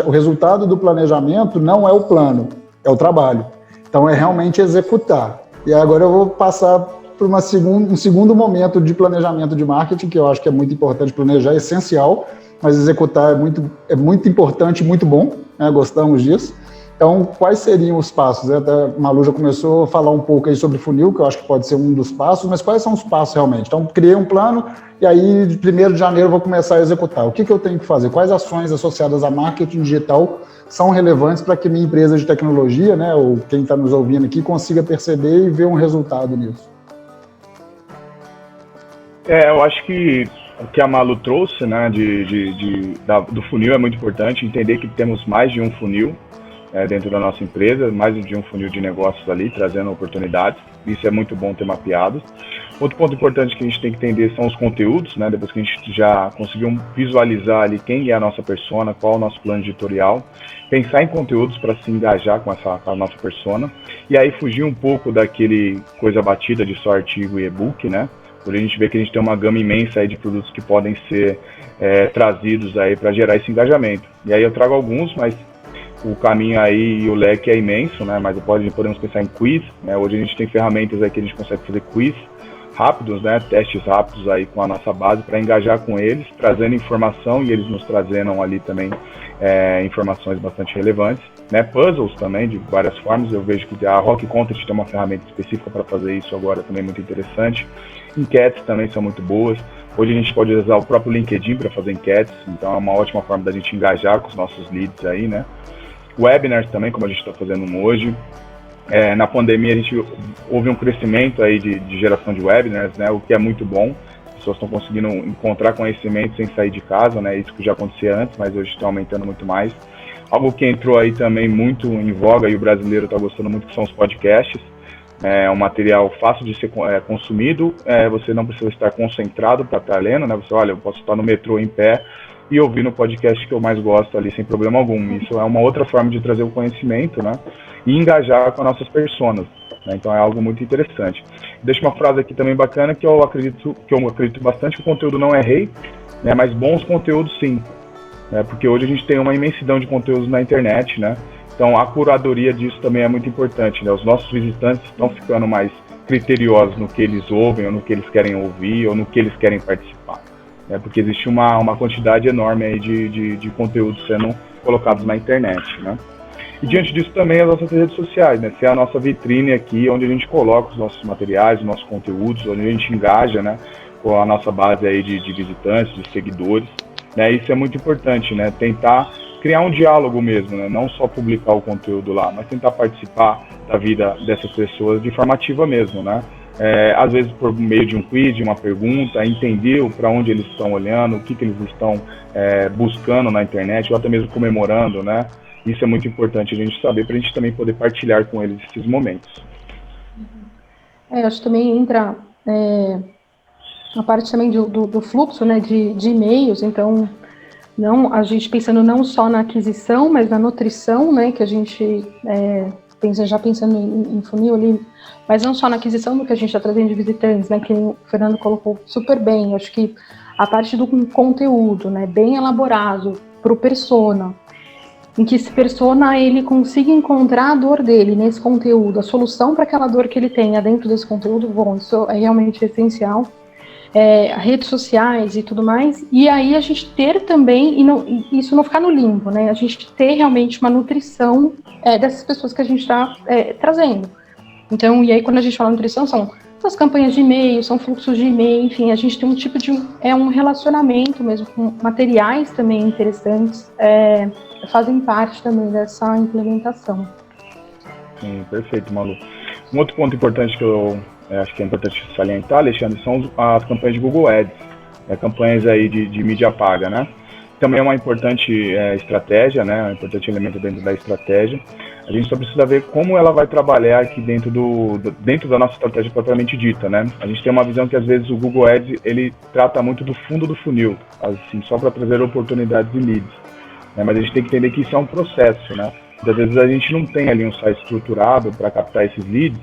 o resultado do planejamento não é o plano, é o trabalho. Então é realmente executar. E agora eu vou passar por um segundo momento de planejamento de marketing, que eu acho que é muito importante planejar, é essencial, mas executar é muito importante e muito bom, né? Gostamos disso. Então, quais seriam os passos? Até a Malu já começou a falar um pouco aí sobre funil, que eu acho que pode ser um dos passos, mas quais são os passos realmente? Então, criei um plano e aí, de 1º de janeiro, eu vou começar a executar. O que eu tenho que fazer? Quais ações associadas a marketing digital são relevantes para que minha empresa de tecnologia, né, ou quem está nos ouvindo aqui, consiga perceber e ver um resultado nisso? Eu acho que o que a Malu trouxe, né, do funil é muito importante, entender que temos mais de um funil dentro da nossa empresa, mais de um funil de negócios ali, trazendo oportunidades. Isso é muito bom ter mapeado. Outro ponto importante que a gente tem que entender são os conteúdos, né? Depois que a gente já conseguiu visualizar ali quem é a nossa persona, qual é o nosso plano editorial, pensar em conteúdos para se engajar com a nossa persona, e aí fugir um pouco daquele coisa batida de só artigo e e-book, né? Por a gente vê que a gente tem uma gama imensa aí de produtos que podem ser trazidos aí para gerar esse engajamento. E aí eu trago alguns, mas o caminho aí e o leque é imenso, né? Mas podemos pensar em quiz, né? Hoje a gente tem ferramentas aí que a gente consegue fazer quiz rápidos, né, testes rápidos aí com a nossa base para engajar com eles, trazendo informação e eles nos trazendo ali também informações bastante relevantes, né, puzzles também de várias formas. Eu vejo que a Rock Content tem uma ferramenta específica para fazer isso agora, também muito interessante. Enquetes também são muito boas. Hoje a gente pode usar o próprio LinkedIn para fazer enquetes, então é uma ótima forma da gente engajar com os nossos leads aí, né. Webinars também, como a gente está fazendo um hoje. Na pandemia a gente houve um crescimento aí de geração de webinars, né, o que é muito bom. As pessoas estão conseguindo encontrar conhecimento sem sair de casa, né, isso que já acontecia antes, mas hoje está aumentando muito mais. Algo que entrou aí também muito em voga e o brasileiro está gostando muito, que são os podcasts. É um material fácil de ser consumido, você não precisa estar concentrado para estar lendo, né, você, olha, eu posso estar no metrô em pé e ouvir no podcast que eu mais gosto ali sem problema algum. Isso é uma outra forma de trazer o conhecimento, né, e engajar com as nossas personas, né? Então é algo muito interessante. Deixa uma frase aqui também bacana que eu acredito bastante que o conteúdo não é rei, né, mas bons conteúdos sim, né, porque hoje a gente tem uma imensidão de conteúdos na internet, né, então a curadoria disso também é muito importante, né, os nossos visitantes estão ficando mais criteriosos no que eles ouvem, ou no que eles querem ouvir, ou no que eles querem participar, né, porque existe uma quantidade enorme aí de conteúdos sendo colocados na internet, né. E diante disso também as nossas redes sociais, né? Ser a nossa vitrine aqui, onde a gente coloca os nossos materiais, os nossos conteúdos, onde a gente engaja, né, com a nossa base aí de visitantes, de seguidores, né? Isso é muito importante, né? Tentar criar um diálogo mesmo, né? Não só publicar o conteúdo lá, mas tentar participar da vida dessas pessoas de forma ativa mesmo, né? Às vezes por meio de um quiz, de uma pergunta, entender para onde eles estão olhando, o que eles estão buscando na internet, ou até mesmo comemorando, né? Isso é muito importante a gente saber, para a gente também poder partilhar com eles esses momentos. Acho que também entra a parte também do fluxo, né, de e-mails. Então, não, a gente pensando não só na aquisição, mas na nutrição, né, que a gente já pensando em funil ali, mas não só na aquisição do que a gente está trazendo de visitantes, né, que o Fernando colocou super bem. Acho que a parte do conteúdo, né, bem elaborado para o persona, em que esse persona ele consiga encontrar a dor dele nesse conteúdo, a solução para aquela dor que ele tenha dentro desse conteúdo. Bom, isso é realmente essencial. Redes sociais e tudo mais, e aí a gente ter também, e isso não ficar no limbo, né, a gente ter realmente uma nutrição dessas pessoas que a gente está trazendo. Então, e aí quando a gente fala nutrição, são as campanhas de e-mail, são fluxos de e-mail, enfim, a gente tem um tipo de um relacionamento mesmo, com materiais também interessantes, fazem parte também dessa implementação. Sim, perfeito, Malu. Um outro ponto importante que eu acho que é importante salientar, Alexandre, são as campanhas de Google Ads, campanhas aí de mídia paga, né? Também é uma importante estratégia, né? Um importante elemento dentro da estratégia. A gente só precisa ver como ela vai trabalhar aqui dentro da nossa estratégia propriamente dita, né? A gente tem uma visão que às vezes o Google Ads ele trata muito do fundo do funil, assim, só para trazer oportunidades e leads, né? Mas a gente tem que entender que isso é um processo, né? Às vezes a gente não tem ali um site estruturado para captar esses leads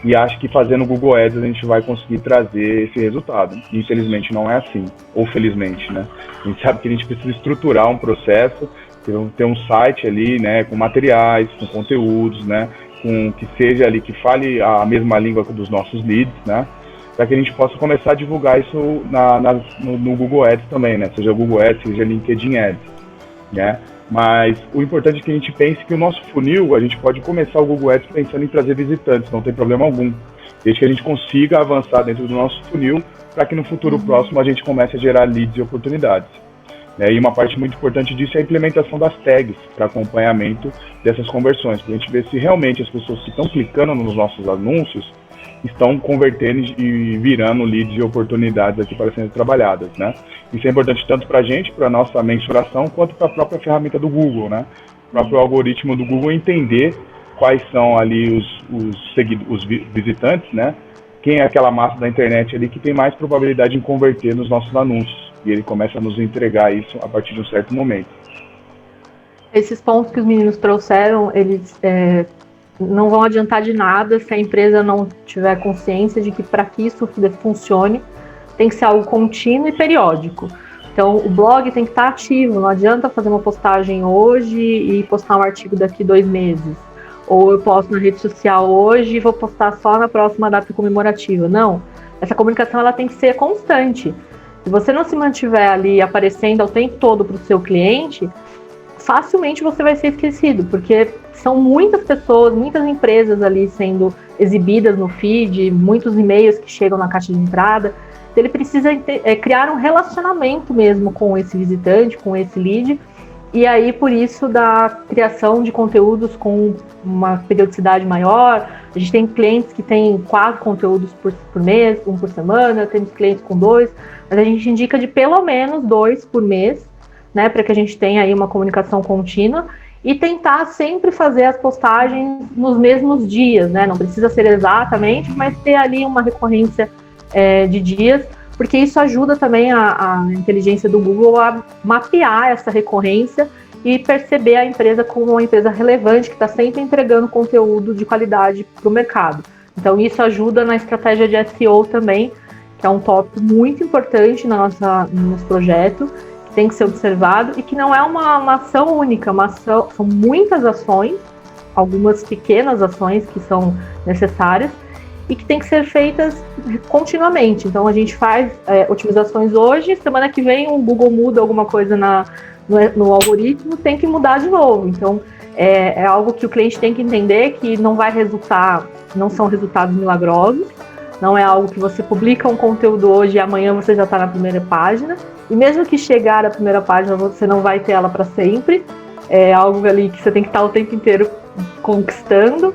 e acha que fazendo Google Ads a gente vai conseguir trazer esse resultado. Infelizmente não é assim, ou felizmente, né? A gente sabe que a gente precisa estruturar um processo, ter um site ali, né, com materiais, com conteúdos, né, com que seja ali, que fale a mesma língua dos nossos leads, né, para que a gente possa começar a divulgar isso no Google Ads também, né, seja Google Ads, seja LinkedIn Ads, né. Mas o importante é que a gente pense que o nosso funil, a gente pode começar o Google Ads pensando em trazer visitantes, não tem problema algum. Desde que a gente consiga avançar dentro do nosso funil, para que no futuro próximo a gente comece a gerar leads e oportunidades. E uma parte muito importante disso é a implementação das tags para acompanhamento dessas conversões, para a gente ver se realmente as pessoas que estão clicando nos nossos anúncios estão convertendo e virando leads e oportunidades aqui para serem trabalhadas, né? Isso é importante tanto para a gente, para a nossa mensuração, quanto para a própria ferramenta do Google, né? O próprio algoritmo do Google entender quais são ali os visitantes, né? Quem é aquela massa da internet ali que tem mais probabilidade em converter nos nossos anúncios. E ele começa a nos entregar isso a partir de um certo momento. Esses pontos que os meninos trouxeram, eles não vão adiantar de nada se a empresa não tiver consciência de que para que isso funcione, tem que ser algo contínuo e periódico. Então, o blog tem que estar ativo, não adianta fazer uma postagem hoje e postar um artigo daqui 2 meses. ou eu posto na rede social hoje e vou postar só na próxima data comemorativa. Não, essa comunicação ela tem que ser constante. Se você não se mantiver ali aparecendo o tempo todo para o seu cliente, facilmente você vai ser esquecido, porque são muitas pessoas, muitas empresas ali sendo exibidas no feed, muitos e-mails que chegam na caixa de entrada. Então ele precisa criar um relacionamento mesmo com esse visitante, com esse lead, e aí por isso da criação de conteúdos com uma periodicidade maior. A gente tem clientes que têm 4 conteúdos por mês, 1 por semana, temos clientes com 2, mas a gente indica de pelo menos 2 por mês, né, para que a gente tenha aí uma comunicação contínua e tentar sempre fazer as postagens nos mesmos dias, né, não precisa ser exatamente, mas ter ali uma recorrência de dias, porque isso ajuda também a inteligência do Google a mapear essa recorrência e perceber a empresa como uma empresa relevante, que está sempre entregando conteúdo de qualidade para o mercado. Então isso ajuda na estratégia de SEO também, que é um tópico muito importante no nosso projeto, tem que ser observado e que não é uma ação única, são muitas ações, algumas pequenas ações que são necessárias e que tem que ser feitas continuamente. Então a gente faz otimizações hoje, semana que vem o Google muda alguma coisa no algoritmo, tem que mudar de novo. Então é algo que o cliente tem que entender que não são resultados milagrosos, não é algo que você publica um conteúdo hoje e amanhã você já está na primeira página. E mesmo que chegar à primeira página, você não vai ter ela para sempre. É algo ali que você tem que estar o tempo inteiro conquistando,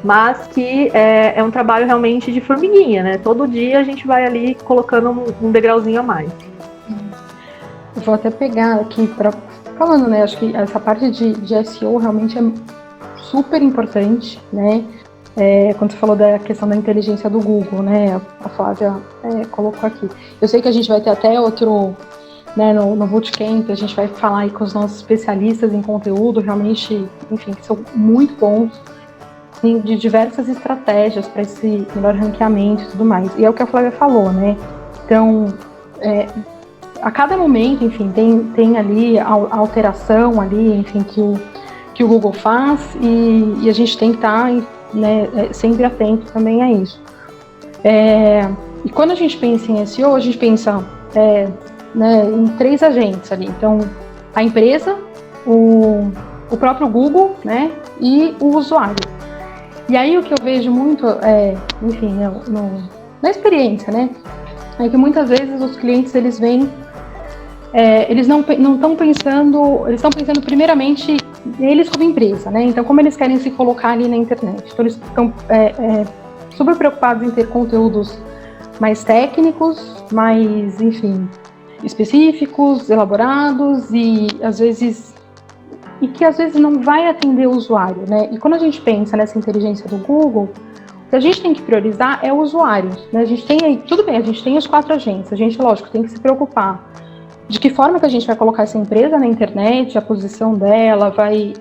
mas que é um trabalho realmente de formiguinha, né? Todo dia a gente vai ali colocando um degrauzinho a mais. Eu vou até pegar aqui, falando, né? Acho que essa parte de SEO realmente é super importante, né? Quando você falou da questão da inteligência do Google, né, a Flávia colocou aqui. Eu sei que a gente vai ter até outro, né, no Bootcamp, a gente vai falar aí com os nossos especialistas em conteúdo, realmente, enfim, que são muito bons, de diversas estratégias para esse melhor ranqueamento e tudo mais. E é o que a Flávia falou, né, então, a cada momento, enfim, tem ali a alteração ali, enfim, que o Google faz e a gente tem que estar né, sempre atento também a isso. E quando a gente pensa em SEO, a gente pensa né, em 3 agentes ali. Então, a empresa, o próprio Google, né, e o usuário. E aí o que eu vejo muito, enfim, na experiência, né, é que muitas vezes os clientes, eles vêm, eles não estão pensando, eles estão pensando primeiramente eles como empresa, né? Então, como eles querem se colocar ali na internet. Então, eles estão super preocupados em ter conteúdos mais técnicos, mais, enfim, específicos, elaborados e que às vezes não vai atender o usuário, né? E quando a gente pensa nessa inteligência do Google, o que a gente tem que priorizar é o usuário, né? A gente tem aí, tudo bem, a gente tem os 4 agentes, a gente, lógico, tem que se preocupar de que forma que a gente vai colocar essa empresa na internet, a posição dela, vai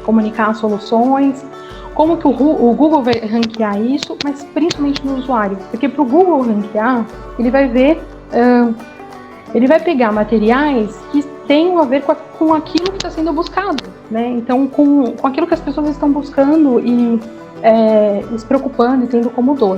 comunicar as soluções, como que o Google vai ranquear isso, mas principalmente no usuário, porque para o Google ranquear, ele vai ver, ele vai pegar materiais que tenham a ver com aquilo que está sendo buscado, né? Então, com aquilo que as pessoas estão buscando e se preocupando e tendo como dor.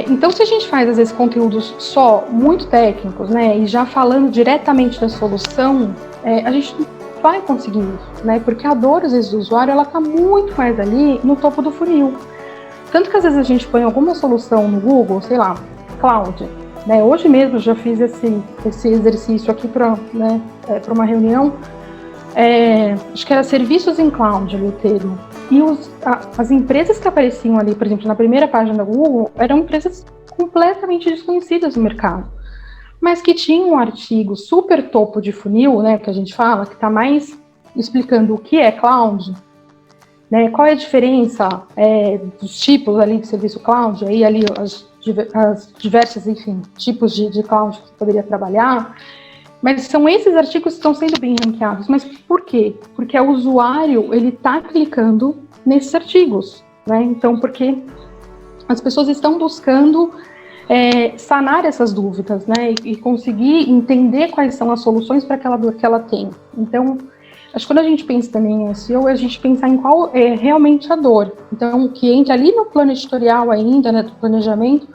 Então, se a gente faz, às vezes, conteúdos só muito técnicos, né, e já falando diretamente da solução, a gente não vai conseguir isso, né, porque a dor, às vezes, do usuário, ela está muito mais ali no topo do funil. Tanto que, às vezes, a gente põe alguma solução no Google, sei lá, cloud, né, hoje mesmo eu já fiz esse exercício aqui para uma reunião, acho que era serviços em cloud, ali o termo. E as empresas que apareciam ali, por exemplo, na primeira página da Google, eram empresas completamente desconhecidas no mercado, mas que tinham um artigo super topo de funil, né, que a gente fala, que está mais explicando o que é cloud, né, qual é a diferença dos tipos ali de serviço cloud, aí ali as diversas, enfim, tipos de cloud que você poderia trabalhar. Mas são esses artigos que estão sendo bem ranqueados. Mas por quê? Porque o usuário, ele está clicando nesses artigos, né? Então, porque as pessoas estão buscando sanar essas dúvidas, né? E conseguir entender quais são as soluções para aquela dor que ela tem. Então, acho que quando a gente pensa também em SEO, a gente pensar em qual é realmente a dor. Então, que entra ali no plano editorial ainda, né, do planejamento,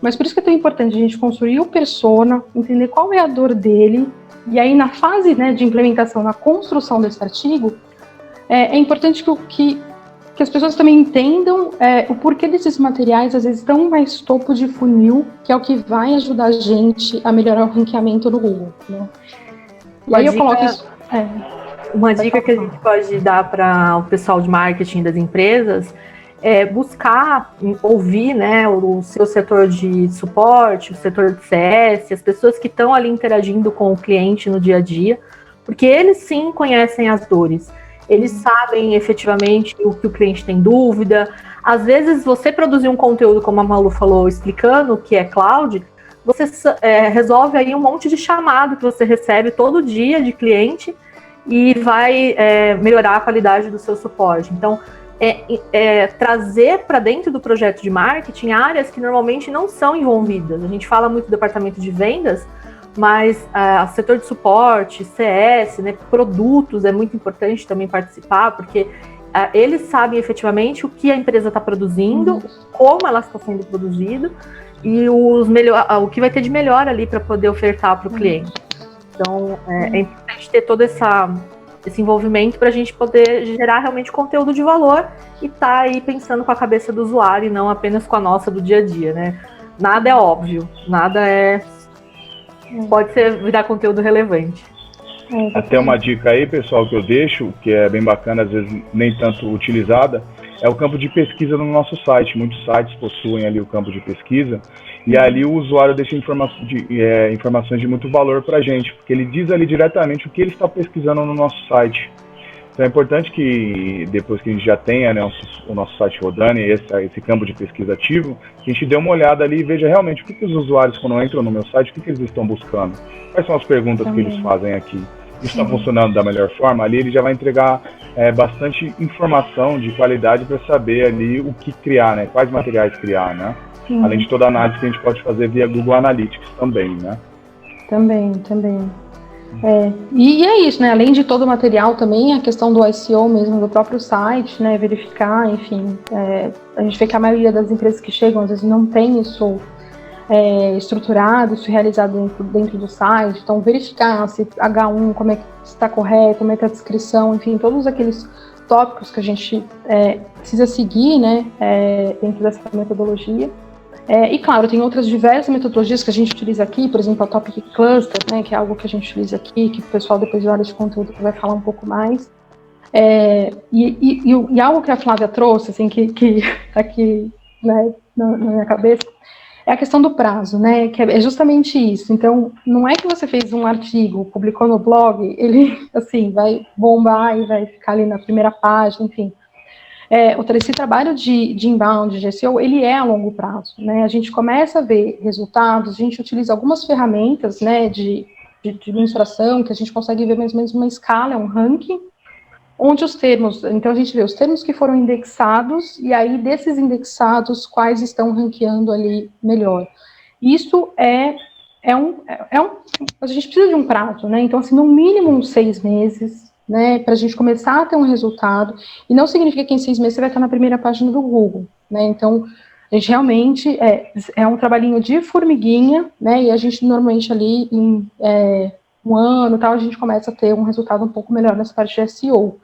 mas por isso que é tão importante a gente construir o persona, entender qual é a dor dele, e aí na fase, né, de implementação, na construção desse artigo, é importante que as pessoas também entendam o porquê desses materiais às vezes estão mais topo de funil, que é o que vai ajudar a gente a melhorar o ranqueamento do Google, né? E aí eu coloco isso... Uma dica que a gente pode dar para o pessoal de marketing das empresas é buscar ouvir, né, o seu setor de suporte, o setor de CS, as pessoas que estão ali interagindo com o cliente no dia a dia, porque eles sim conhecem as dores. Eles sabem efetivamente o que o cliente tem dúvida. Às vezes, você produzir um conteúdo, como a Malu falou, explicando o que é cloud, você resolve aí um monte de chamado que você recebe todo dia de cliente e vai melhorar a qualidade do seu suporte. Então, trazer para dentro do projeto de marketing áreas que normalmente não são envolvidas. A gente fala muito do departamento de vendas, mas setor de suporte, CS, né, produtos, é muito importante também participar, porque eles sabem efetivamente o que a empresa está produzindo, como ela está sendo produzida e o que vai ter de melhor ali para poder ofertar para o cliente. Então, é importante ter todo esse envolvimento para a gente poder gerar realmente conteúdo de valor e estar aí pensando com a cabeça do usuário e não apenas com a nossa do dia a dia, né? Nada é óbvio, nada pode virar conteúdo relevante. Até uma dica aí, pessoal, que eu deixo, que é bem bacana, às vezes nem tanto utilizada, é o campo de pesquisa no nosso site. Muitos sites possuem ali o campo de pesquisa, e ali o usuário deixa informações de muito valor para a gente, porque ele diz ali diretamente o que ele está pesquisando no nosso site. Então é importante que, depois que a gente já tenha, né, o nosso site rodando e esse campo de pesquisa ativo, que a gente dê uma olhada ali e veja realmente o que os usuários, quando entram no meu site, o que eles estão buscando. Quais são as perguntas que eles fazem aqui. Isso está funcionando da melhor forma? Ali ele já vai entregar bastante informação de qualidade para saber ali o que criar, né? Quais materiais criar, né? Além de toda a análise que a gente pode fazer via Google Analytics também, né? Também. E é isso, né? Além de todo o material também, a questão do SEO mesmo do próprio site, né? Verificar, enfim. A gente vê que a maioria das empresas que chegam, às vezes, não tem isso estruturado, isso realizado dentro do site. Então, verificar se H1, como é que está correto, como é que é a descrição, enfim, todos aqueles tópicos que a gente precisa seguir, né? Dentro dessa metodologia. E claro, tem outras diversas metodologias que a gente utiliza aqui, por exemplo, a Topic Cluster, né, que é algo que a gente utiliza aqui, que o pessoal depois de área de conteúdo vai falar um pouco mais. E algo que a Flávia trouxe, assim, que tá aqui, né, na minha cabeça, é a questão do prazo, né, que é justamente isso. Então, não é que você fez um artigo, publicou no blog, ele, assim, vai bombar e vai ficar ali na primeira página, enfim. Esse trabalho de inbound, de SEO, ele é a longo prazo, né? A gente começa a ver resultados, a gente utiliza algumas ferramentas, né, de mensuração, que a gente consegue ver mais ou menos uma escala, um ranking, onde os termos, então a gente vê os termos que foram indexados, e aí desses indexados, quais estão ranqueando ali melhor. Isso a gente precisa de um prazo, né? Então, assim, no mínimo uns 6 meses, né, para a gente começar a ter um resultado, e não significa que em 6 meses você vai estar na primeira página do Google, né, então a gente realmente é um trabalhinho de formiguinha, né, e a gente normalmente ali em 1 ano, tal, a gente começa a ter um resultado um pouco melhor nessa parte de SEO.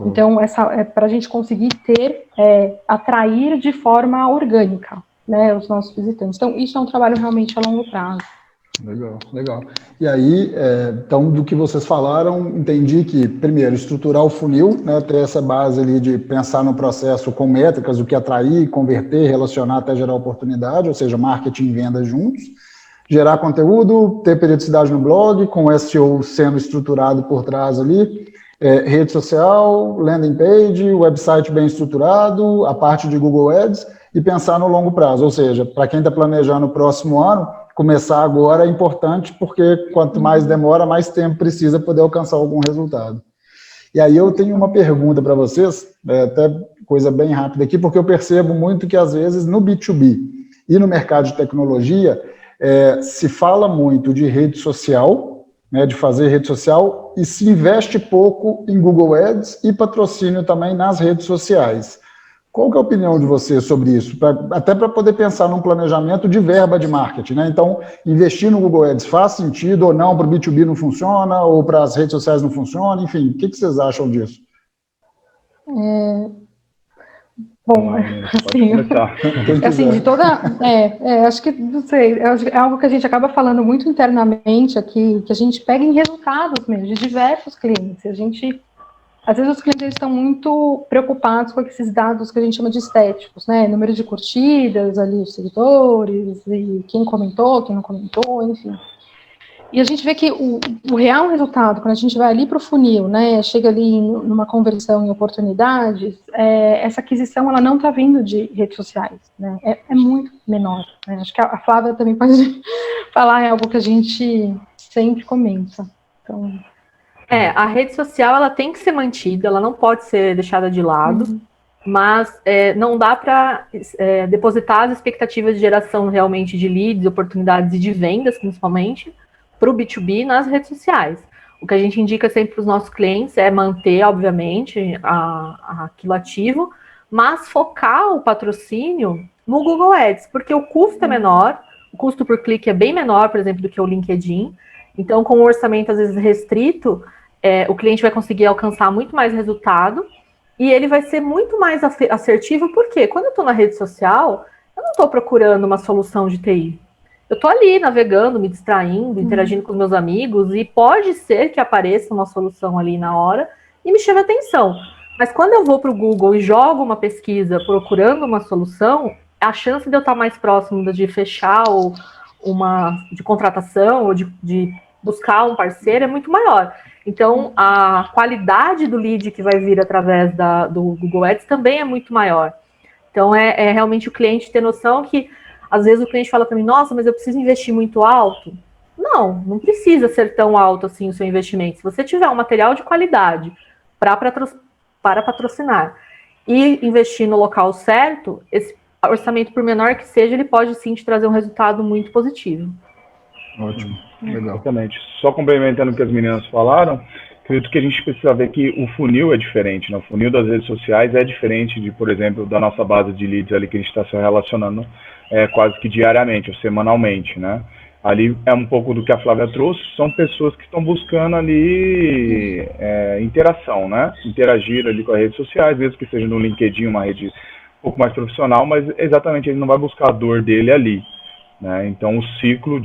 Então, para a gente conseguir atrair de forma orgânica, né, os nossos visitantes. Então, isso é um trabalho realmente a longo prazo. Legal. E aí, então, do que vocês falaram, entendi que, primeiro, estruturar o funil, né, ter essa base ali de pensar no processo com métricas, o que atrair, converter, relacionar até gerar oportunidade, ou seja, marketing e venda juntos, gerar conteúdo, ter periodicidade no blog, com o SEO sendo estruturado por trás ali, rede social, landing page, website bem estruturado, a parte de Google Ads, e pensar no longo prazo, ou seja, para quem está planejando o próximo ano, começar agora é importante, porque quanto mais demora, mais tempo precisa poder alcançar algum resultado. E aí eu tenho uma pergunta para vocês, até coisa bem rápida aqui, porque eu percebo muito que às vezes no B2B e no mercado de tecnologia, se fala muito de rede social, né, de fazer rede social e se investe pouco em Google Ads e patrocínio também nas redes sociais. Qual que é a opinião de você sobre isso? Até para poder pensar num planejamento de verba de marketing, né? Então, investir no Google Ads faz sentido ou não? Para o B2B não funciona, ou para as redes sociais não funciona? Enfim, o que vocês acham disso? Bom, assim, de toda, acho que, não sei, é algo que a gente acaba falando muito internamente aqui, que a gente pega em resultados mesmo, de diversos clientes. Às vezes os clientes estão muito preocupados com esses dados que a gente chama de estéticos, né, número de curtidas, ali, os seguidores, e quem comentou, quem não comentou, enfim. E a gente vê que o real resultado, quando a gente vai ali para o funil, né, chega ali numa conversão em oportunidades, essa aquisição ela não está vindo de redes sociais, né, é muito menor. Né? Acho que a Flávia também pode falar, é algo que a gente sempre comenta. Então... a rede social ela tem que ser mantida, ela não pode ser deixada de lado, mas não dá para depositar as expectativas de geração realmente de leads, oportunidades e de vendas, principalmente, para o B2B nas redes sociais. O que a gente indica sempre para os nossos clientes é manter, obviamente, aquilo ativo, mas focar o patrocínio no Google Ads, porque o custo é menor, o custo por clique é bem menor, por exemplo, do que o LinkedIn. Então, com um orçamento, às vezes, restrito, o cliente vai conseguir alcançar muito mais resultado e ele vai ser muito mais assertivo, porque quando eu estou na rede social, eu não estou procurando uma solução de TI. Eu estou ali navegando, me distraindo, interagindo com os meus amigos, e pode ser que apareça uma solução ali na hora e me chame a atenção. Mas quando eu vou para o Google e jogo uma pesquisa procurando uma solução, a chance de eu estar mais próximo de fechar ou de contratação ou de buscar um parceiro é muito maior. Então, a qualidade do lead que vai vir através do Google Ads também é muito maior. Então, é realmente o cliente ter noção que às vezes o cliente fala para mim, nossa, mas eu preciso investir muito alto. Não precisa ser tão alto assim o seu investimento. Se você tiver um material de qualidade para patrocinar e investir no local certo, esse orçamento, por menor que seja, ele pode sim te trazer um resultado muito positivo. Ótimo, legal. Exatamente. Só complementando o que as meninas falaram, acredito que a gente precisa ver que o funil é diferente, né? O funil das redes sociais é diferente de, por exemplo, da nossa base de leads ali que a gente está se relacionando quase que diariamente ou semanalmente, né? Ali é um pouco do que a Flávia trouxe, são pessoas que estão buscando ali interação, né? Interagir ali com as redes sociais, mesmo que seja no LinkedIn, uma rede um pouco mais profissional, mas exatamente ele não vai buscar a dor dele ali, né? Então o ciclo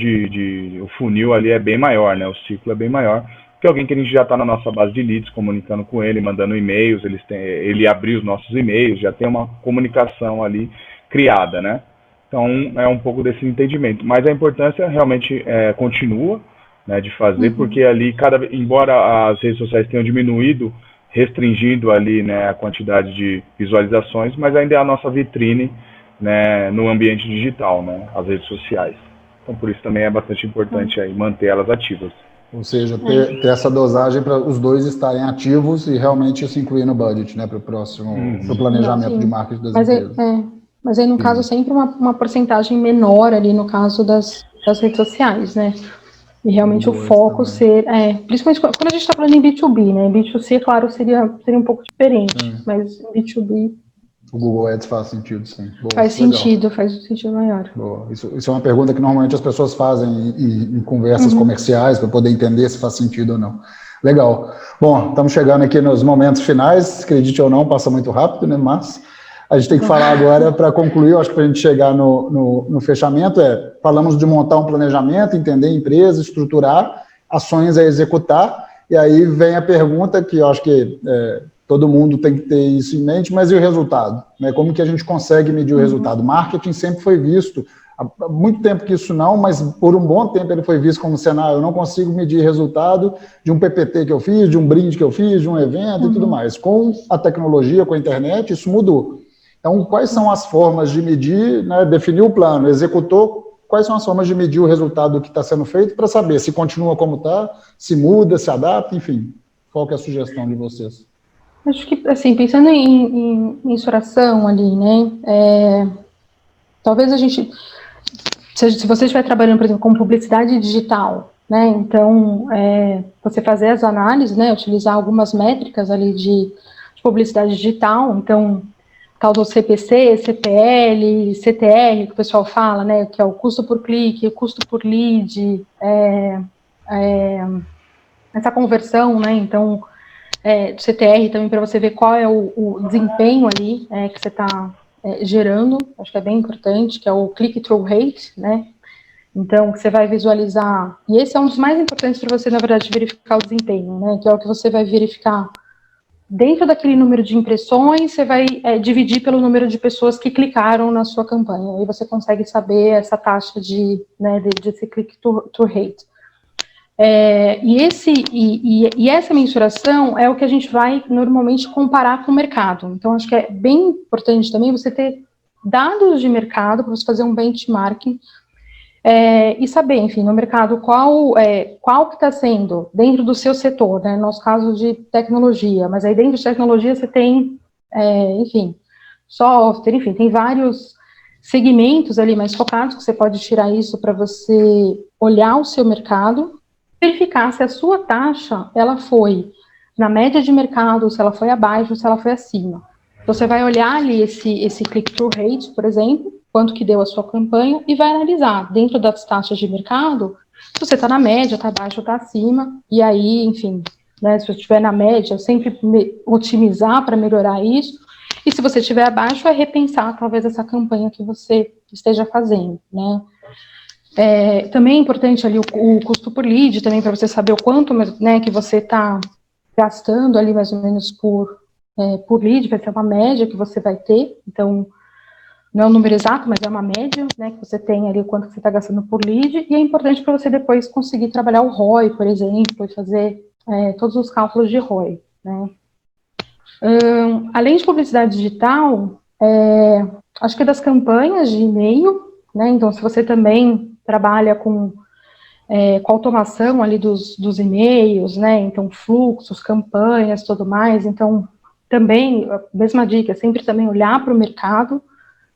o funil ali é bem maior, né? O ciclo é bem maior que alguém que a gente já está na nossa base de leads, comunicando com ele, mandando e-mails, ele abriu os nossos e-mails, já tem uma comunicação ali criada, né? Então, é um pouco desse entendimento. Mas a importância realmente continua, né, de fazer, porque ali, embora as redes sociais tenham diminuído, restringindo ali, né, a quantidade de visualizações, mas ainda é a nossa vitrine, né, no ambiente digital, né, as redes sociais. Então, por isso também é bastante importante aí manter elas ativas. Ou seja, ter essa dosagem para os dois estarem ativos e realmente se incluir no budget, né, para o próximo pro planejamento de marketing das empresas. Mas aí, no caso, sempre uma porcentagem menor ali no caso das redes sociais, né? E realmente o foco ser... principalmente quando a gente está falando em B2B, né? B2C, claro, seria um pouco diferente, mas B2B... O Google Ads faz sentido, sim. Boa, faz sentido maior. Boa. Isso é uma pergunta que normalmente as pessoas fazem em conversas comerciais para poder entender se faz sentido ou não. Legal. Bom, estamos chegando aqui nos momentos finais, acredite ou não, passa muito rápido, né? Mas... a gente tem que falar agora, para concluir, eu acho que para a gente chegar no fechamento, falamos de montar um planejamento, entender a empresa, estruturar, ações a executar, e aí vem a pergunta que eu acho que todo mundo tem que ter isso em mente, mas e o resultado? Né? Como que a gente consegue medir o resultado? Marketing sempre foi visto, há muito tempo que isso não, mas por um bom tempo ele foi visto como cenário, eu não consigo medir resultado de um PPT que eu fiz, de um brinde que eu fiz, de um evento e tudo mais. Com a tecnologia, com a internet, isso mudou. Então, quais são as formas de medir, né, definir o plano, executou, quais são as formas de medir o resultado que está sendo feito para saber se continua como está, se muda, se adapta, enfim. Qual que é a sugestão de vocês? Acho que, assim, pensando em mensuração ali, né, talvez a gente, se você estiver trabalhando, por exemplo, com publicidade digital, né? Então, você fazer as análises, né? Utilizar algumas métricas ali de publicidade digital, então, tal do CPC, CPL, CTR, que o pessoal fala, né? Que é o custo por clique, o custo por lead, essa conversão, né? Então, do CTR também para você ver qual é o desempenho ali que você está gerando, acho que é bem importante, que é o click-through rate, né? Então, que você vai visualizar, e esse é um dos mais importantes para você, na verdade, verificar o desempenho, né? Que é o que você vai verificar dentro daquele número de impressões, você vai dividir pelo número de pessoas que clicaram na sua campanha, aí você consegue saber essa taxa desse click-through rate. E essa mensuração é o que a gente vai normalmente comparar com o mercado. Então, acho que é bem importante também você ter dados de mercado para você fazer um benchmarking e saber, enfim, no mercado qual que está sendo dentro do seu setor, né? No nosso caso de tecnologia, mas aí dentro de tecnologia você tem, enfim, software, enfim, tem vários segmentos ali mais focados que você pode tirar isso para você olhar o seu mercado, verificar se a sua taxa, ela foi na média de mercado, se ela foi abaixo, se ela foi acima. Então, você vai olhar ali esse click-through rate, por exemplo, quanto que deu a sua campanha, e vai analisar, dentro das taxas de mercado, se você está na média, está abaixo ou está acima, e aí, enfim, né, se você estiver na média, sempre otimizar para melhorar isso, e se você estiver abaixo, é repensar, talvez, essa campanha que você esteja fazendo, né. Também é importante ali o custo por lead, também para você saber o quanto, né, que você está gastando ali mais ou menos por lead, vai ser uma média que você vai ter, então não é um número exato, mas é uma média, né, que você tem ali o quanto você está gastando por lead, e é importante para você depois conseguir trabalhar o ROI, por exemplo, e fazer todos os cálculos de ROI, né. Além de publicidade digital, acho que das campanhas de e-mail, né, então se você também trabalha com automação ali dos e-mails, né, então fluxos, campanhas, tudo mais, então também, a mesma dica, sempre também olhar para o mercado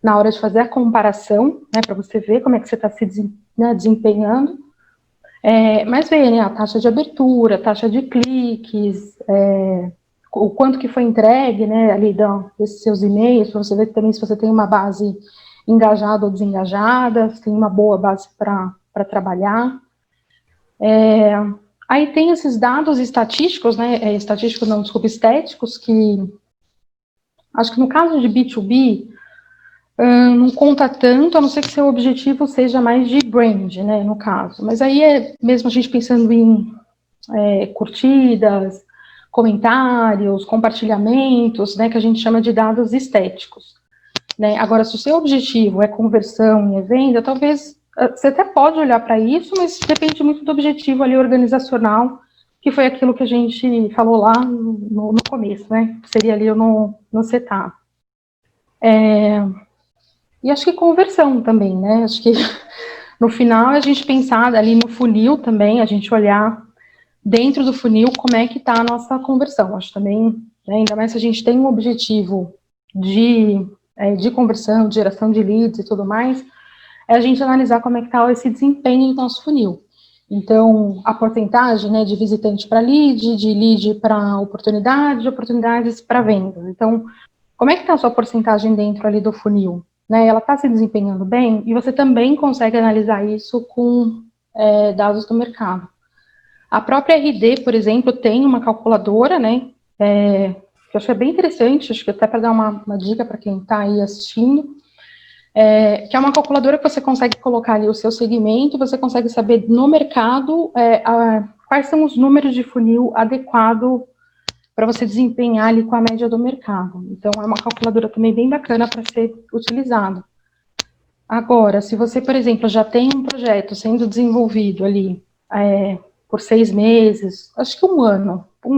na hora de fazer a comparação, né, para você ver como é que você está se desempenhando, mas ver, né, a taxa de abertura, a taxa de cliques, o quanto que foi entregue, né, ali desses seus e-mails, para você ver também se você tem uma base engajada ou desengajada, se tem uma boa base para trabalhar. Aí tem esses dados estatísticos, né, estatísticos não, desculpa, estéticos, que acho que no caso de B2B, não conta tanto, a não ser que seu objetivo seja mais de brand, né, no caso. Mas aí mesmo a gente pensando em curtidas, comentários, compartilhamentos, né, que a gente chama de dados estéticos, né. Agora, se o seu objetivo é conversão e venda, talvez você até pode olhar para isso, mas depende muito do objetivo ali organizacional, que foi aquilo que a gente falou lá no começo, né, que seria ali no setup. E acho que conversão também, né, acho que no final a gente pensar ali no funil também, a gente olhar dentro do funil como é que está a nossa conversão. Acho também, né, ainda mais se a gente tem um objetivo de conversão, de geração de leads e tudo mais, é a gente analisar como é que está esse desempenho do nosso funil. Então, a porcentagem, né, de visitante para lead, de lead para oportunidade, de oportunidades para vendas. Então, como é que está a sua porcentagem dentro ali do funil? Né, ela está se desempenhando bem? E você também consegue analisar isso com dados do mercado. A própria RD, por exemplo, tem uma calculadora, né, que eu acho que é bem interessante, acho que até para dar uma dica para quem está aí assistindo, que é uma calculadora que você consegue colocar ali o seu segmento, você consegue saber no mercado quais são os números de funil adequado para você desempenhar ali com a média do mercado. Então, é uma calculadora também bem bacana para ser utilizado. Agora, se você, por exemplo, já tem um projeto sendo desenvolvido ali por 6 meses, acho que um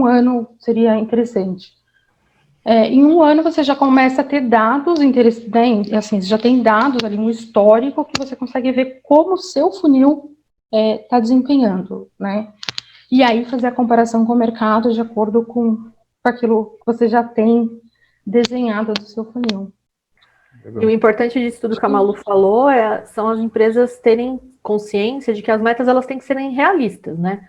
ano seria interessante. Em um ano você já começa a ter dados interessantes, né? Assim, você já tem dados ali, um histórico que você consegue ver como o seu funil está desempenhando, né? E aí fazer a comparação com o mercado de acordo com aquilo que você já tem desenhado do seu funil. E o importante disso tudo que a Malu falou são as empresas terem consciência de que as metas elas têm que serem realistas, né?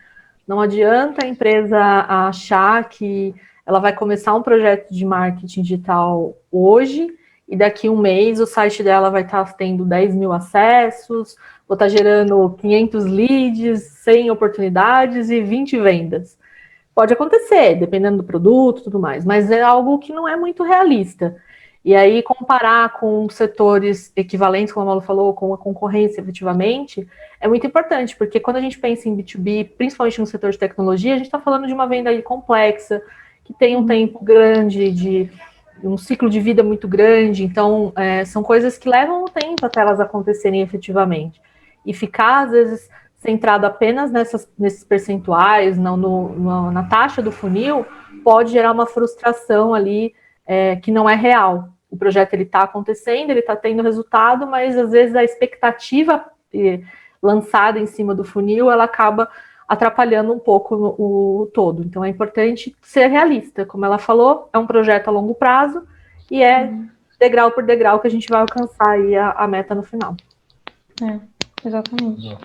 Não adianta a empresa achar que ela vai começar um projeto de marketing digital hoje e daqui um mês o site dela vai estar tendo 10 mil acessos, vou estar gerando 500 leads, 100 oportunidades e 20 vendas. Pode acontecer, dependendo do produto e tudo mais, mas é algo que não é muito realista. E aí, comparar com setores equivalentes, como a Malu falou, com a concorrência, efetivamente, é muito importante, porque quando a gente pensa em B2B, principalmente no setor de tecnologia, a gente está falando de uma venda aí complexa, que tem um tempo grande, de um ciclo de vida muito grande, então, são coisas que levam um tempo até elas acontecerem efetivamente. E ficar, às vezes, centrado apenas nesses percentuais, não na taxa do funil, pode gerar uma frustração ali, que não é real. O projeto está acontecendo, ele está tendo resultado, mas às vezes a expectativa lançada em cima do funil, ela acaba atrapalhando um pouco o todo. Então é importante ser realista. Como ela falou, é um projeto a longo prazo e é degrau por degrau que a gente vai alcançar aí a meta no final. Exatamente.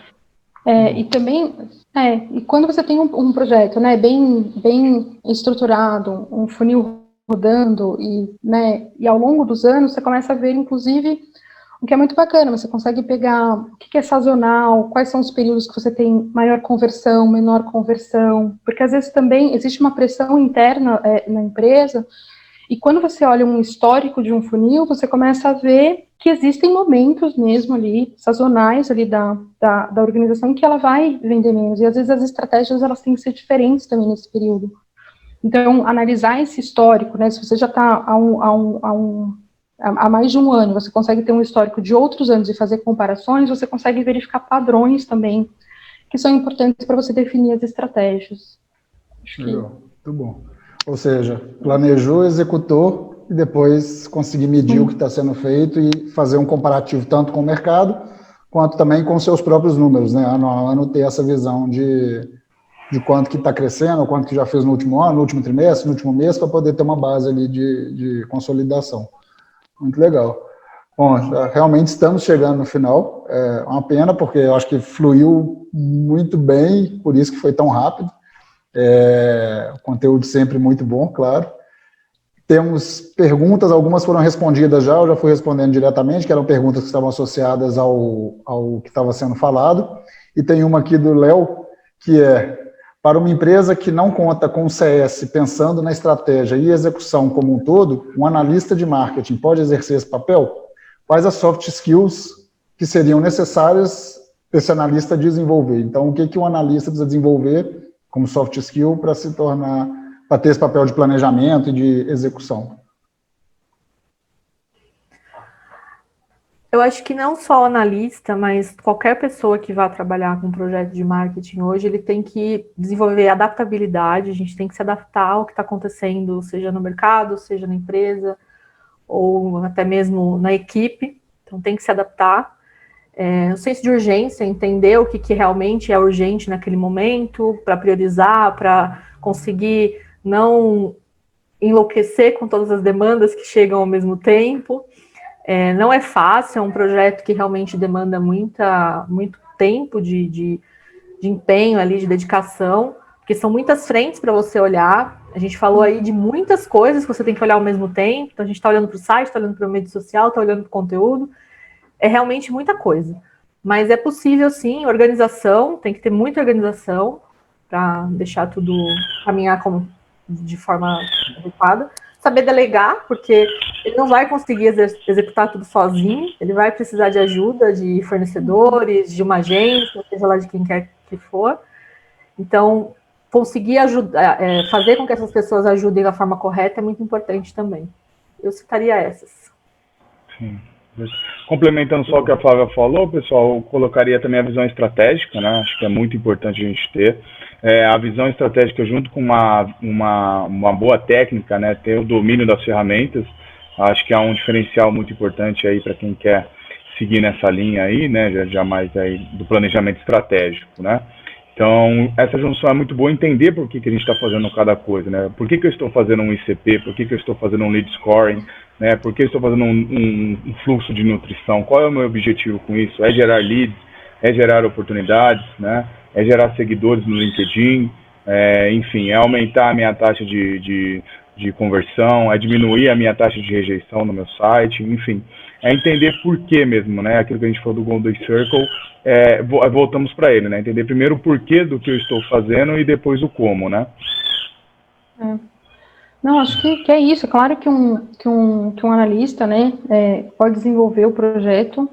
E também, e quando você tem um projeto, né, bem estruturado, um funil rodando, e ao longo dos anos você começa a ver, inclusive, o que é muito bacana, você consegue pegar o que é sazonal, quais são os períodos que você tem maior conversão, menor conversão, porque às vezes também existe uma pressão interna na empresa, e quando você olha um histórico de um funil, você começa a ver que existem momentos mesmo ali, sazonais ali da organização, que ela vai vender menos, e às vezes as estratégias elas têm que ser diferentes também nesse período. Então, analisar esse histórico, né, se você já está há mais de um ano, você consegue ter um histórico de outros anos e fazer comparações, você consegue verificar padrões também, que são importantes para você definir as estratégias. Legal, muito bom. Ou seja, planejou, executou e depois conseguir medir o que está sendo feito e fazer um comparativo tanto com o mercado, quanto também com seus próprios números, né? Ano a ano ter essa visão de quanto que está crescendo, quanto que já fez no último ano, no último trimestre, no último mês, para poder ter uma base ali de consolidação. Muito legal. Bom, realmente estamos chegando no final. É uma pena, porque eu acho que fluiu muito bem, por isso que foi tão rápido. O conteúdo sempre muito bom, claro. Temos perguntas, algumas foram respondidas já, eu já fui respondendo diretamente, que eram perguntas que estavam associadas ao que estava sendo falado. E tem uma aqui do Léo, que para uma empresa que não conta com o CS, pensando na estratégia e execução como um todo, um analista de marketing pode exercer esse papel? Quais as soft skills que seriam necessárias esse analista desenvolver? Então, o que um analista precisa desenvolver como soft skill para ter esse papel de planejamento e de execução? Eu acho que não só o analista, mas qualquer pessoa que vá trabalhar com um projeto de marketing hoje, ele tem que desenvolver adaptabilidade, a gente tem que se adaptar ao que está acontecendo, seja no mercado, seja na empresa, ou até mesmo na equipe, então tem que se adaptar. O senso de urgência, entender o que realmente é urgente naquele momento, para priorizar, para conseguir não enlouquecer com todas as demandas que chegam ao mesmo tempo. Não é fácil, é um projeto que realmente demanda muito tempo de empenho ali, de dedicação, porque são muitas frentes para você olhar. A gente falou aí de muitas coisas que você tem que olhar ao mesmo tempo. Então, a gente está olhando para o site, está olhando para a mídia social, está olhando para o conteúdo. É realmente muita coisa. Mas é possível, sim, organização, tem que ter muita organização para deixar tudo caminhar de forma adequada. Saber delegar, porque ele não vai conseguir executar tudo sozinho, ele vai precisar de ajuda de fornecedores, de uma agência, seja lá de quem quer que for. Então, conseguir ajudar, fazer com que essas pessoas ajudem da forma correta é muito importante também. Eu citaria essas. Sim. Complementando só o que a Flávia falou, pessoal, eu colocaria também a visão estratégica, né? Acho que é muito importante a gente ter. A visão estratégica junto com uma boa técnica, né? Ter o domínio das ferramentas, acho que é um diferencial muito importante aí para quem quer seguir nessa linha aí, né? Já mais aí do planejamento estratégico, né? Então, essa junção é muito boa, entender por que a gente está fazendo cada coisa, né? Por que eu estou fazendo um ICP, por que eu estou fazendo um lead scoring, né? Por que eu estou fazendo um fluxo de nutrição, qual é o meu objetivo com isso? É gerar leads, é gerar oportunidades, né? É gerar seguidores no LinkedIn, enfim, é aumentar a minha taxa de conversão, é diminuir a minha taxa de rejeição no meu site, enfim, é entender por que mesmo, né? Aquilo que a gente falou do Golden Circle, voltamos para ele, né? Entender primeiro o porquê do que eu estou fazendo e depois o como, né? Não, acho que é isso. Claro que um analista, né, pode desenvolver o projeto,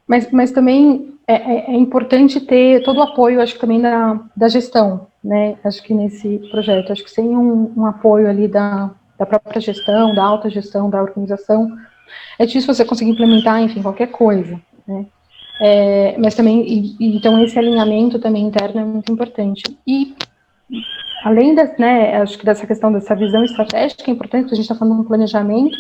mas também é importante ter todo o apoio, acho que também da gestão, né? Acho que nesse projeto, acho que sem um apoio ali da própria gestão, da alta gestão, da organização, é difícil você conseguir implementar, enfim, qualquer coisa, né? Mas também, então esse alinhamento também interno é muito importante. E além né, acho que dessa questão dessa visão estratégica é importante, porque a gente está falando de um planejamento,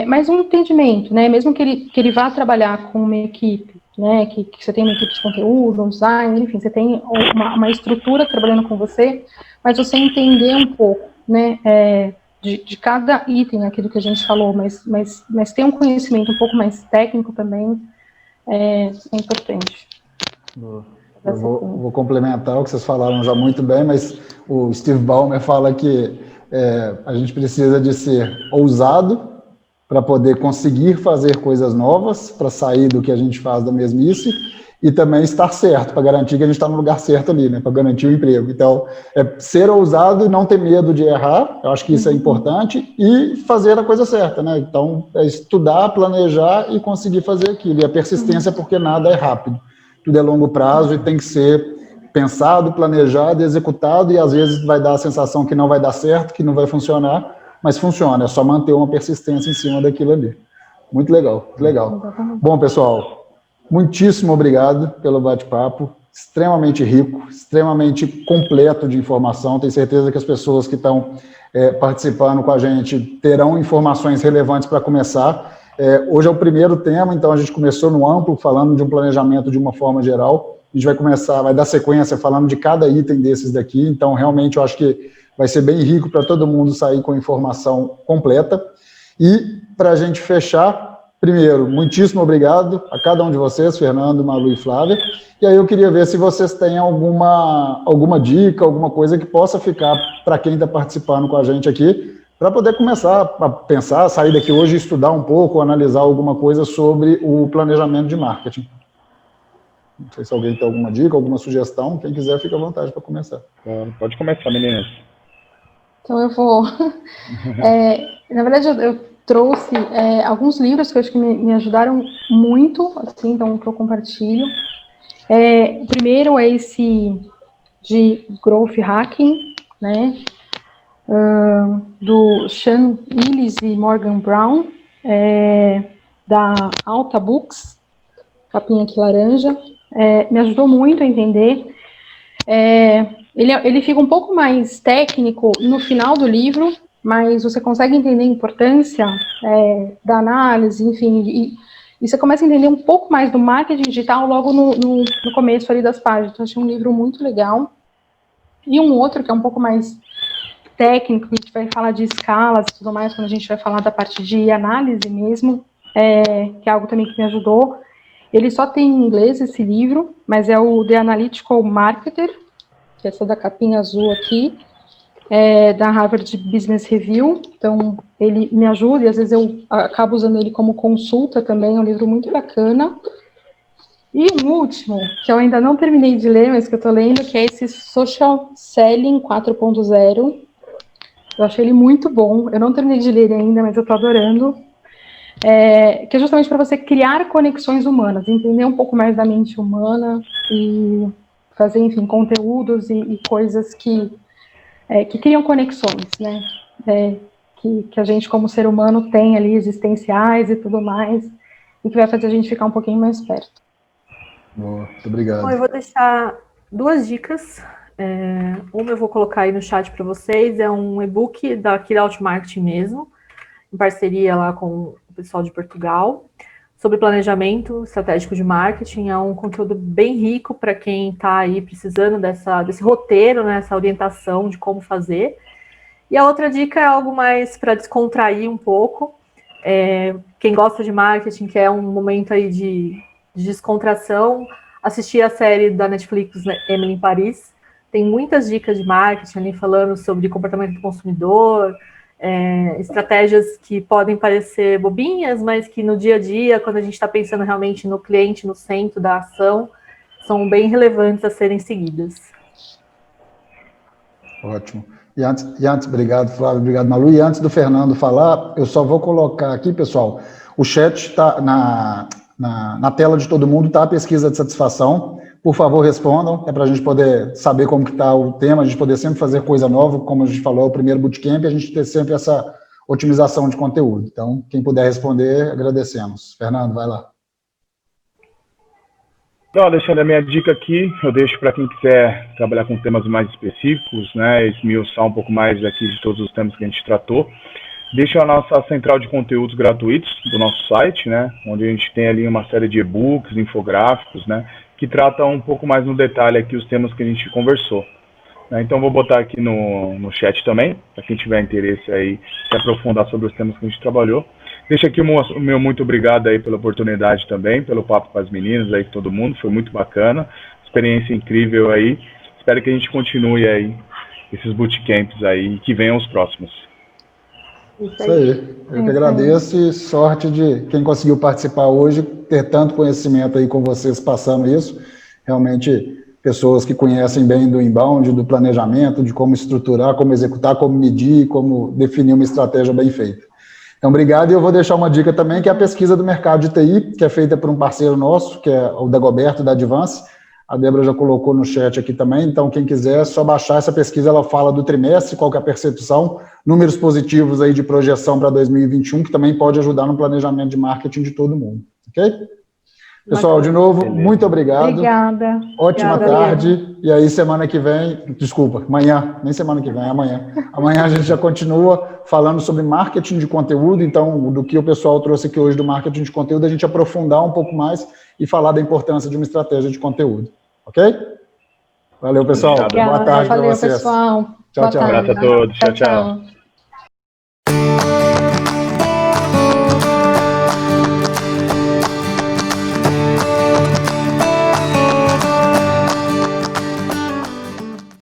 mas um entendimento, né, mesmo que ele vá trabalhar com uma equipe, né, que você tem uma equipe de conteúdo, um design, enfim, você tem uma estrutura trabalhando com você, mas você entender um pouco, né, de cada item, aquilo que a gente falou, mas ter um conhecimento um pouco mais técnico também é importante. Eu vou complementar o que vocês falaram já muito bem, mas o Steve Ballmer fala que a gente precisa de ser ousado para poder conseguir fazer coisas novas, para sair do que a gente faz da mesmice, e também estar certo, para garantir que a gente está no lugar certo ali, né, para garantir o emprego. Então, ser ousado e não ter medo de errar, eu acho que isso é importante, e fazer a coisa certa, né? Então, estudar, planejar e conseguir fazer aquilo. E a persistência, porque nada é rápido. Tudo é longo prazo e tem que ser pensado, planejado, executado, e às vezes vai dar a sensação que não vai dar certo, que não vai funcionar, mas funciona, é só manter uma persistência em cima daquilo ali. Muito legal, muito legal. Bom, pessoal, muitíssimo obrigado pelo bate-papo, extremamente rico, extremamente completo de informação, tenho certeza que as pessoas que estão participando com a gente terão informações relevantes para começar. Hoje é o primeiro tema, então a gente começou no amplo, falando de um planejamento de uma forma geral, a gente vai dar sequência falando de cada item desses daqui, então realmente eu acho que vai ser bem rico para todo mundo sair com informação completa. E para a gente fechar, primeiro, muitíssimo obrigado a cada um de vocês, Fernando, Malu e Flávia, e aí eu queria ver se vocês têm alguma dica, alguma coisa que possa ficar para quem está participando com a gente aqui, para poder começar a pensar, sair daqui hoje e estudar um pouco, analisar alguma coisa sobre o planejamento de marketing. Não sei se alguém tem alguma dica, alguma sugestão, quem quiser fica à vontade para começar. Pode começar, meninas. Então eu vou... na verdade, eu trouxe alguns livros que eu acho que me ajudaram muito, assim, então que eu compartilho. O primeiro é esse de Growth Hacking, né? Do Sean Illes e Morgan Brown, da Alta Books, capinha aqui laranja, me ajudou muito a entender. Ele fica um pouco mais técnico no final do livro, mas você consegue entender a importância da análise, enfim, e você começa a entender um pouco mais do marketing digital logo no começo ali das páginas. Então, achei um livro muito legal. E um outro que é um pouco mais técnico, a gente vai falar de escalas e tudo mais, quando a gente vai falar da parte de análise mesmo, que é algo também que me ajudou. Ele só tem em inglês esse livro, mas é o The Analytical Marketer, que é essa da capinha azul aqui, da Harvard Business Review. Então, ele me ajuda, e às vezes eu acabo usando ele como consulta também, é um livro muito bacana. E um último, que eu ainda não terminei de ler, mas que eu estou lendo, que é esse Social Selling 4.0. Eu achei ele muito bom, eu não terminei de ler ele ainda, mas eu estou adorando. Que é justamente para você criar conexões humanas, entender um pouco mais da mente humana e fazer, enfim, conteúdos e coisas que criam conexões, né? Que a gente, como ser humano, tem ali, existenciais e tudo mais, e que vai fazer a gente ficar um pouquinho mais perto. Boa, muito obrigado. Bom, eu vou deixar 2 dicas. Uma eu vou colocar aí no chat para vocês, é um e-book daqui da Outmarketing mesmo, em parceria lá com o pessoal de Portugal, sobre planejamento estratégico de marketing. É um conteúdo bem rico para quem está aí precisando desse roteiro, né, essa orientação de como fazer. E a outra dica é algo mais para descontrair um pouco. Quem gosta de marketing, que é um momento aí de de descontração, assistir a série da Netflix, né, Emily em Paris. Tem muitas dicas de marketing ali falando sobre comportamento do consumidor, estratégias que podem parecer bobinhas, mas que no dia a dia, quando a gente está pensando realmente no cliente, no centro da ação, são bem relevantes a serem seguidas. Ótimo. E antes, obrigado, Flávio, obrigado, Malu. E antes do Fernando falar, eu só vou colocar aqui, pessoal, o chat está na tela de todo mundo, está a pesquisa de satisfação. Por favor, respondam, para a gente poder saber como que está o tema, a gente poder sempre fazer coisa nova, como a gente falou, é o primeiro bootcamp, a gente ter sempre essa otimização de conteúdo. Então, quem puder responder, agradecemos. Fernando, vai lá. Então, deixando a minha dica aqui, eu deixo para quem quiser trabalhar com temas mais específicos, né, esmiuçar um pouco mais aqui de todos os temas que a gente tratou. Deixa a nossa central de conteúdos gratuitos do nosso site, né, onde a gente tem ali uma série de e-books, infográficos, né, que tratam um pouco mais no detalhe aqui os temas que a gente conversou. Então, vou botar aqui no chat também, para quem tiver interesse aí se aprofundar sobre os temas que a gente trabalhou. Deixa aqui o meu muito obrigado aí pela oportunidade também, pelo papo com as meninas aí, com todo mundo, foi muito bacana, experiência incrível aí. Espero que a gente continue aí esses bootcamps aí, que venham os próximos. Isso aí, eu que agradeço e sorte de quem conseguiu participar hoje, ter tanto conhecimento aí com vocês passando isso, realmente pessoas que conhecem bem do inbound, do planejamento, de como estruturar, como executar, como medir, como definir uma estratégia bem feita. Então, obrigado, e eu vou deixar uma dica também, que é a pesquisa do mercado de TI, que é feita por um parceiro nosso, que é o Dagoberto, da Advance. A Débora já colocou no chat aqui também, então quem quiser é só baixar essa pesquisa, ela fala do trimestre, qual que é a percepção, números positivos aí de projeção para 2021, que também pode ajudar no planejamento de marketing de todo mundo, ok? Pessoal, de novo, muito obrigado. Obrigada. Ótima tarde. E aí, semana que vem, desculpa, amanhã, nem semana que vem, amanhã. Amanhã a gente já continua falando sobre marketing de conteúdo, então, do que o pessoal trouxe aqui hoje do marketing de conteúdo, a gente aprofundar um pouco mais e falar da importância de uma estratégia de conteúdo. Ok? Valeu, pessoal. Obrigada. Boa tarde para vocês. Valeu, pessoal. Tchau, tchau. Um abraço a todos. Tchau, tchau.